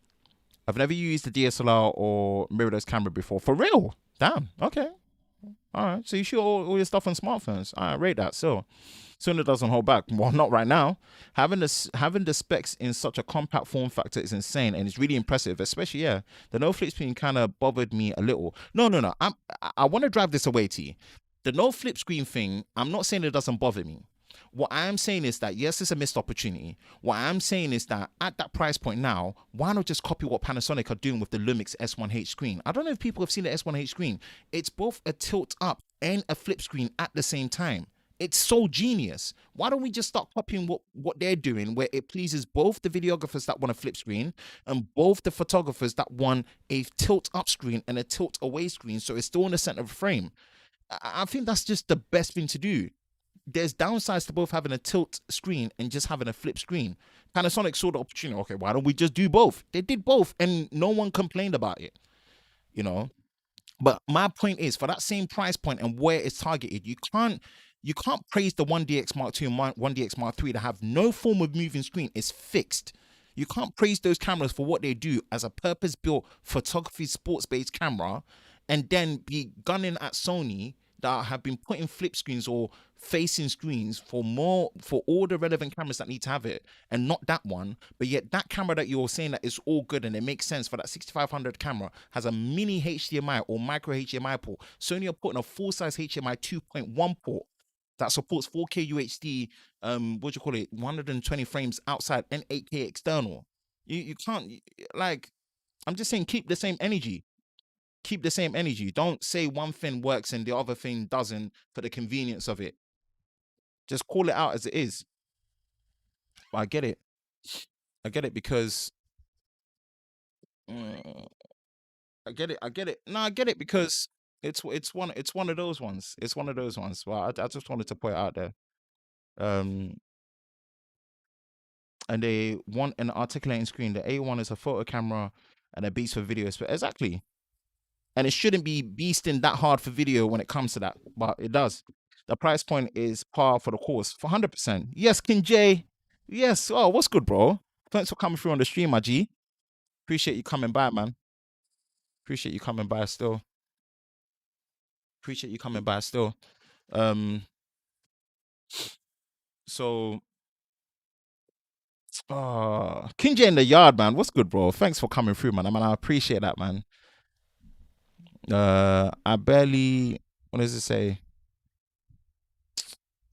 I've never used the DSLR or mirrorless camera before. For real? Damn. Okay. All right. So you shoot all your stuff on smartphones. I rate that. So Sony doesn't hold back. Well, not right now. Having the specs in such a compact form factor is insane, and it's really impressive. Especially, yeah, the no flip screen kind of bothered me a little. No. I want to drive this away to you. The no flip screen thing. I'm not saying it doesn't bother me. What I am saying is that yes, it's a missed opportunity. What I'm saying is that at that price point now, why not just copy what Panasonic are doing with the Lumix S1H screen? I don't know if people have seen the S1H screen. It's both a tilt up and a flip screen at the same time. It's so genius. Why don't we just start copying what they're doing, where it pleases both the videographers that want a flip screen and both the photographers that want a tilt up screen and a tilt away screen, so it's still in the center of the frame. I think that's just the best thing to do. There's downsides to both having a tilt screen and just having a flip screen. Panasonic saw the opportunity. Okay, why don't we just do both? They did both, and no one complained about it. You know. But my point is, for that same price point and where it's targeted, you can't praise the 1DX Mark II and 1DX Mark III that have no form of moving screen. It's fixed. You can't praise those cameras for what they do as a purpose-built photography sports-based camera, and then be gunning at Sony that have been putting flip screens or facing screens for all the relevant cameras that need to have it, and not that one. But yet that camera that you're saying that is all good and it makes sense for that 6500 camera has a mini HDMI or micro HDMI port. Sony are putting a full-size HDMI 2.1 port that supports 4K UHD, 120 frames outside and 8K external. You can't, like, I'm just saying, keep the same energy. Keep the same energy. Don't say one thing works and the other thing doesn't for the convenience of it. Just call it out as it is. But I get it. I get it because I get it. No, I get it because It's one of those ones. It's one of those ones. Well, I just wanted to point it out there. Um, and they want an articulating screen. The A1 is a photo camera and a beast for video. Exactly. And it shouldn't be beasting that hard for video when it comes to that, but it does. The price point is par for the course for 100%. Yes, King J. Yes. Oh, what's good, bro? Thanks for coming through on the stream, my G. Appreciate you coming by, man. Appreciate you coming by still. Appreciate you coming by still. So King J in the yard, man. What's good, bro? Thanks for coming through, man. I appreciate that, man. I barely, what does it say?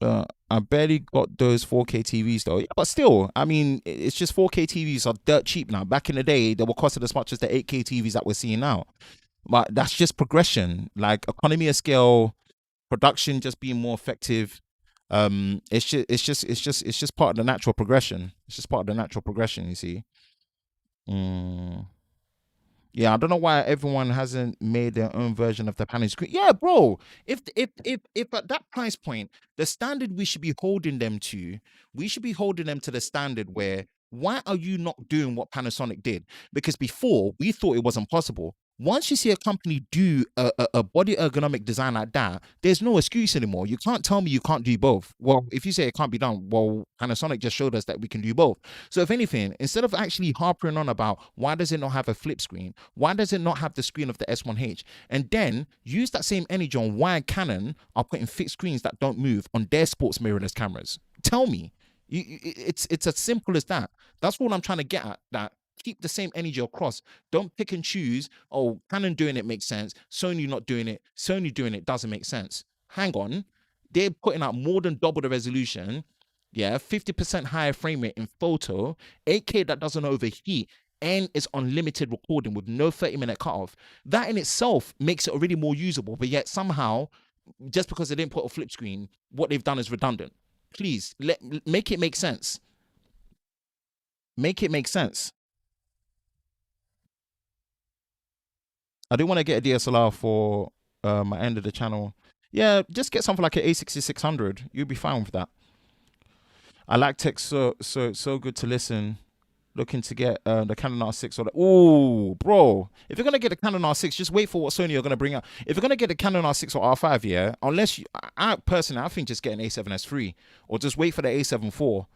I barely got those 4K TVs though. Yeah, but still, I mean, it's just 4K TVs are dirt cheap now. Back in the day, they were costing as much as the 8K TVs that we're seeing now. But that's just progression, like economy of scale, production just being more effective. It's just part of the natural progression. It's just part of the natural progression, you see. Mm. Yeah, I don't know why everyone hasn't made their own version of the panel screen. Yeah, bro. If at that price point, the standard we should be holding them to, we should be holding them to the standard where why are you not doing what Panasonic did? Because before we thought it wasn't possible. Once you see a company do a body ergonomic design like that, there's no excuse anymore. You can't tell me you can't do both. Well, if you say it can't be done, well, Panasonic just showed us that we can do both. So if anything, instead of actually harping on about why does it not have a flip screen, why does it not have the screen of the S1H, and then use that same energy on why Canon are putting fixed screens that don't move on their sports mirrorless cameras. Tell me. It's as simple as that. That's what I'm trying to get at. That keep the same energy across. Don't pick and choose. Oh, Canon doing it makes sense. Sony not doing it. Sony doing it doesn't make sense. Hang on. They're putting out more than double the resolution. Yeah, 50% higher frame rate in photo, 8K that doesn't overheat, and it's unlimited recording with no 30-minute cutoff. That in itself makes it already more usable, but yet somehow, just because they didn't put a flip screen, what they've done is redundant. Please, make it make sense. Make it make sense. I do want to get a DSLR for my end of the channel. Yeah, just get something like an A6600. You'll be fine with that. I like tech so good to listen. Looking to get the Canon R6 or the bro. If you're gonna get the Canon R6, just wait for what Sony are gonna bring out. If you're gonna get the Canon R6 or R5, yeah, unless you, I personally, I think just get an A7S III or just wait for the A7 IV.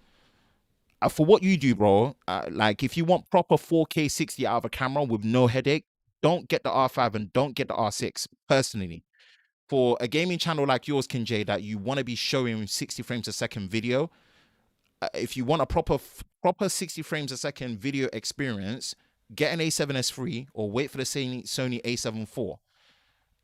For what you do, bro, like if you want proper 4K 60 out of a camera with no headache, don't get the R5 and don't get the R6. Personally, for a gaming channel like yours, King J, that you want to be showing 60 frames a second video, if you want a proper 60 frames a second video experience, get an A7S III or wait for the Sony A7 IV.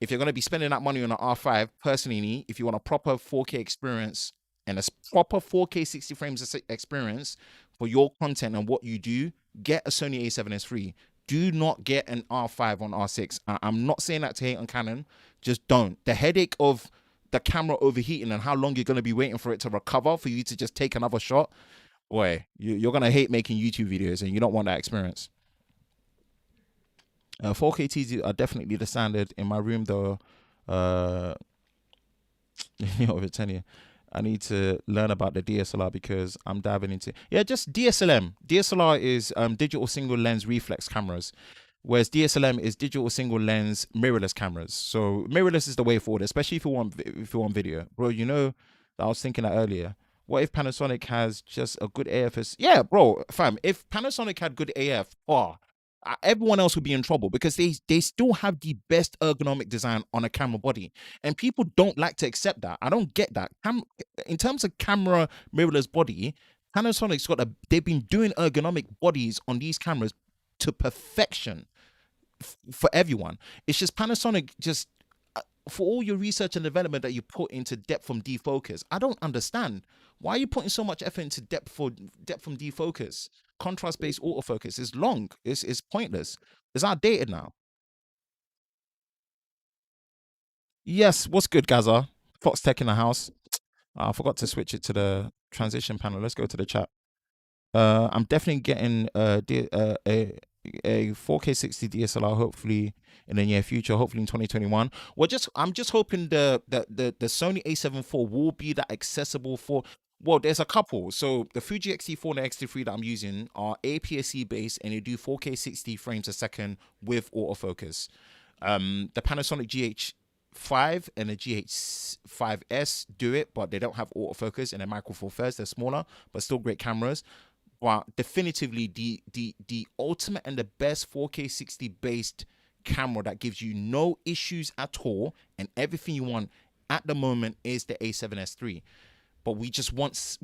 If you're going to be spending that money on an R5, personally, if you want a proper 4K experience and a proper 4K 60 frames experience for your content and what you do, get a Sony A7S III. Do not get an R5 on R6. I'm not saying that to hate on Canon. Just don't. The headache of the camera overheating and how long you're going to be waiting for it to recover for you to just take another shot, boy, you're going to hate making YouTube videos and you don't want that experience. 4K TVs are definitely the standard in my room though. You know, I need to learn about the DSLR because I'm diving into just DSLM. DSLR is digital single lens reflex cameras, whereas DSLM is digital single lens mirrorless cameras. So mirrorless is the way forward, especially if you want video, bro. You know, I was thinking that earlier. What if Panasonic has just a good AF? Yeah, bro, fam. If Panasonic had good AF, everyone else would be in trouble because they still have the best ergonomic design on a camera body, and people don't like to accept that. I don't get that. In terms of camera mirrorless body, Panasonic's they've been doing ergonomic bodies on these cameras to perfection for everyone. It's just Panasonic just for all your research and development that you put into depth from defocus, I don't understand. Why are you putting so much effort into depth from defocus? Contrast-based autofocus is long. It's pointless. It's outdated now. Yes, what's good, Gaza? Fox Tech in the house. I forgot to switch it to the transition panel. Let's go to the chat. I'm definitely getting a 4K 60 DSLR, hopefully in the near future, hopefully in 2021. I'm just hoping the Sony A7 IV will be that accessible for. Well, there's a couple. So the Fuji X-T4 and the X-T3 that I'm using are APS-C based, and they do 4K 60 frames a second with autofocus. The Panasonic GH5 and the GH5S do it, but they don't have autofocus, and they're Micro Four Thirds. They're smaller, but still great cameras. But definitively, the ultimate and the best 4K 60 based camera that gives you no issues at all and everything you want at the moment is the A7S III. But we just want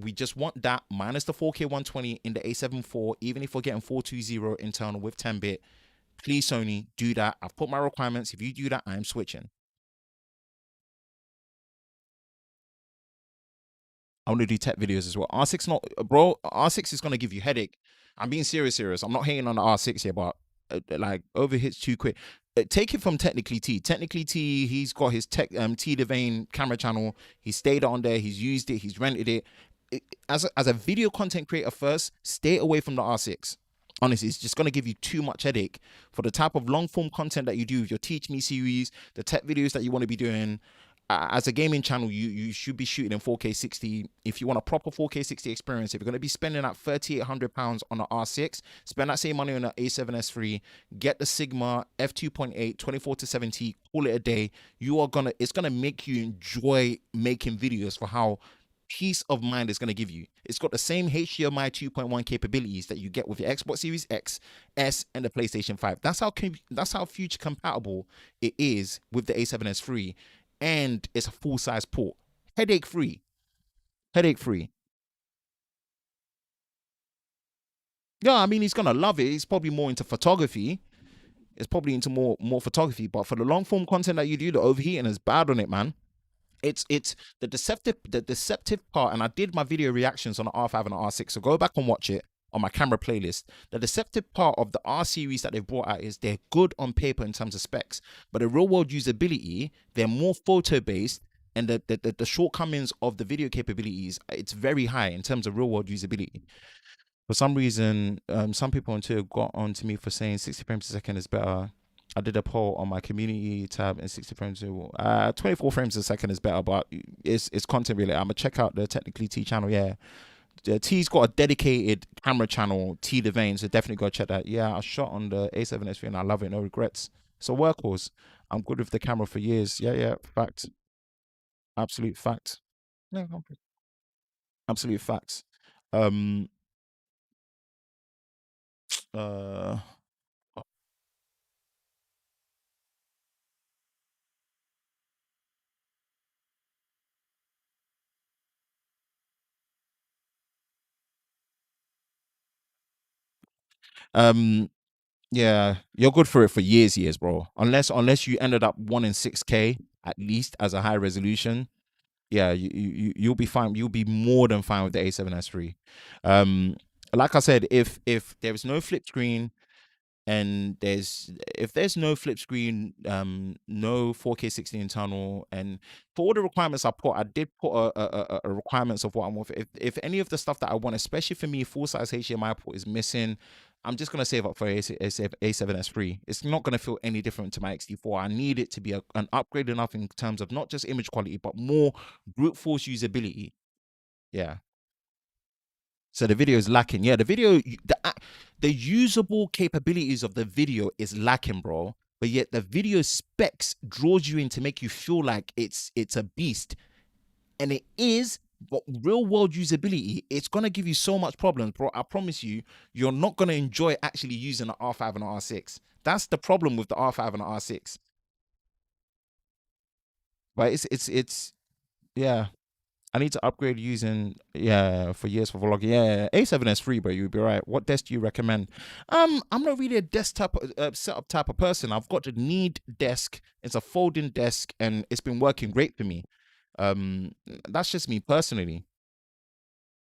that minus the 4K 120 in the A7 IV, even if we're getting 420 internal with 10-bit. Please, Sony, do that. I've put my requirements. If you do that, I'm switching. I want to do tech videos as well. R6 not, bro. R6 is gonna give you headache. I'm being serious. I'm not hating on the R6 here, but like overhits too quick. Take it from Technically T. Technically T, he's got his T Devane camera channel. He stayed on there. He's used it. He's rented it. As a video content creator first, stay away from the R6. Honestly, it's just going to give you too much headache for the type of long form content that you do with your Teach Me series, the tech videos that you want to be doing. As a gaming channel, you should be shooting in 4K 60. If you want a proper 4K 60 experience, if you're going to be spending that £3,800 on an R6, spend that same money on an A7S III, get the Sigma f2.8 24-70, call it a day. It's gonna make you enjoy making videos for how peace of mind is going to give you. It's got the same HDMI 2.1 capabilities that you get with your Xbox Series X, S, and the PlayStation 5. That's how future compatible it is with the A7S III, and it's a full size port. Headache free. Yeah, I mean he's gonna love it. He's probably more into photography. It's probably into more photography, but for the long form content that you do, the overheating is bad on it, man. It's the deceptive part, and I did my video reactions on the R5 and the R6, so go back and watch it on my camera playlist. The deceptive part of the R series that they've brought out is they're good on paper in terms of specs, but the real world usability, they're more photo based, and the shortcomings of the video capabilities, it's very high in terms of real world usability. For some reason, some people on Twitter got on to me for saying 60 frames a second is better. I did a poll on my community tab, and 60 frames, 24 frames a second is better, but it's content related. I'm gonna check out the Technically T channel. Yeah, T's got a dedicated camera channel, T Devane, so definitely go check that. Yeah, I shot on the A7S III and I love it, no regrets. It's a workhorse. I'm good with the camera for years. Yeah, fact, absolute fact. Yeah, absolute facts. Um, uh, um, Yeah, you're good for it for years, bro. Unless you ended up wanting 6K at least as a high resolution. Yeah, you'll be fine. You'll be more than fine with the A7S III. Um, like I said, if there's no flip screen, and if there's no flip screen, no 4K 60 internal, and for all the requirements I put, I did put a requirements of what I want. If any of the stuff that I want, especially for me, full size HDMI port is missing, I'm just gonna save up for A7S III. It's not gonna feel any different to my X-T4. I need it to be an upgrade enough in terms of not just image quality, but more brute force usability. Yeah. So the video is lacking. Yeah, the usable capabilities of the video is lacking, bro. But yet the video specs draws you in to make you feel like it's a beast, and it is. But real world usability, it's gonna give you so much problems, bro. I promise you, you're not gonna enjoy actually using the R5 and the R6. That's the problem with the R5 and the R6. But it's yeah. I need to upgrade using for years for vlogging. Yeah, A7S III, but you'd be right. What desk do you recommend? I'm not really a desktop setup type of person. I've got the Need desk. It's a folding desk, and it's been working great for me. That's just me personally.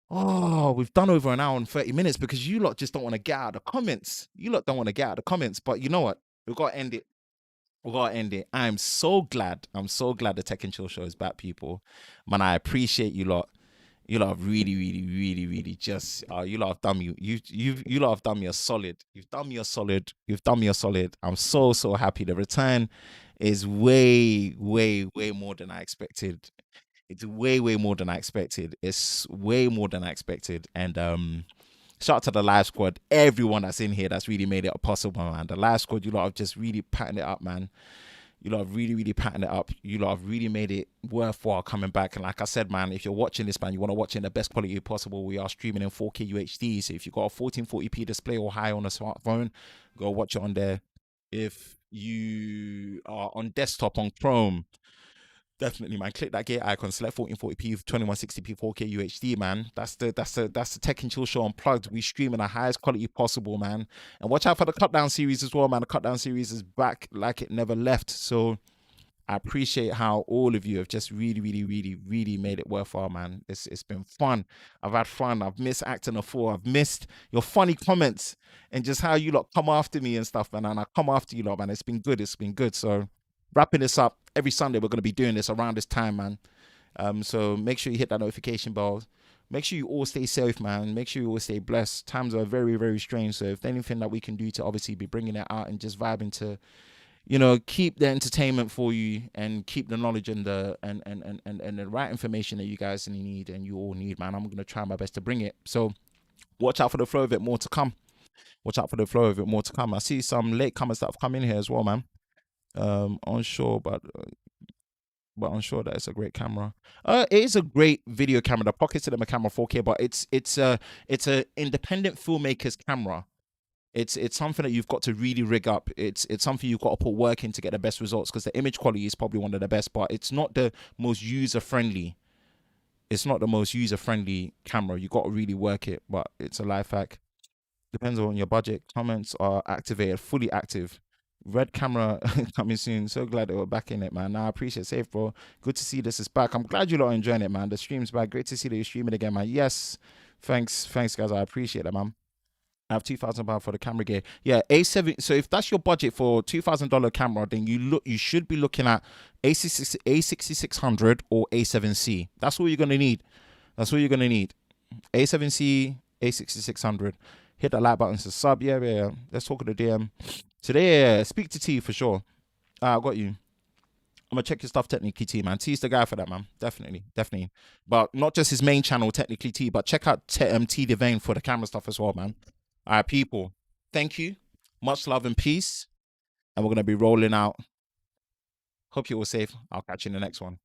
Oh, we've done over an hour and 30 minutes because you lot just don't want to get out of the comments. You lot don't want to get out of the comments, but you know what? We've got to end it. We've got to end it. I'm so glad. I'm so glad the Tech and Chill show is back, people. Man, I appreciate you lot. You lot have really just you lot have done me you lot have done me a solid. You've done me a solid. You've done me a solid. I'm so happy. The return is way more than I expected. It's way more than I expected. It's way more than I expected. And shout out to the live squad, everyone that's in here that's really made it possible, man. The live squad, you lot have just really patterned it up, man. You lot have really patterned it up. You lot have really made it worthwhile coming back. And like I said, man, if you're watching this, man, you want to watch it in the best quality possible. We are streaming in 4K UHD. So if you've got a 1440p display or higher on a smartphone, go watch it on there. If you are on desktop on Chrome, definitely, man. Click that gear icon, select 1440p, 2160p, 4K UHD, man. That's the Tech and Chill Show Unplugged. We stream in the highest quality possible, man. And watch out for the Cut Down series as well, man. The Cut Down series is back like it never left. So I appreciate how all of you have just really made it worthwhile, man. It's been fun. I've had fun. I've missed acting a fool. I've missed your funny comments and just how you lot come after me and stuff, man. And I come after you lot, man. It's been good. It's been good. So wrapping this up, every Sunday we're gonna be doing this around this time, man. So make sure you hit that notification bell. Make sure you all stay safe, man. Make sure you all stay blessed. Times are very strange. So if there's anything that we can do to obviously be bringing it out and just vibing to, you know, keep the entertainment for you and keep the knowledge and the and the right information that you guys need and you all need, man. I'm gonna try my best to bring it. So watch out for the flow of it, more to come. Watch out for the flow of it, more to come. I see some late comers that have come in here as well, man. Unsure, but unsure that it's a great camera. It is a great video camera. The Pocket Cinema camera 4K, but it's a independent filmmaker's camera. It's something that you've got to really rig up. It's something you've got to put work in to get the best results, because the image quality is probably one of the best, but it's not the most user friendly. It's not the most user friendly camera. You got to really work it, but it's a life hack. Depends on your budget. Comments are activated, fully active. Red camera coming soon. So glad that we're back in it, man. Nah, I appreciate it. Safe, bro. Good to see this is back. I'm glad you lot are enjoying it, man. The stream's back. Great to see that you're streaming again, man. Yes. Thanks, guys. I appreciate that, man. I have £2,000 for the camera gear. Yeah, A7. So if that's your budget for $2,000 camera, then you should be looking at A6600 or A7C. That's all you're gonna need. That's all you're gonna need. A7C, A6600. Hit that like button to sub. Yeah. Let's talk to the DM today. Yeah, speak to T for sure. I got you. I'm gonna check your stuff technically, T, man. T's the guy for that, man. Definitely. But not just his main channel, technically T, but check out T Devane for the camera stuff as well, man. All right, people. Thank you. Much love and peace. And we're gonna be rolling out. Hope you're all safe. I'll catch you in the next one.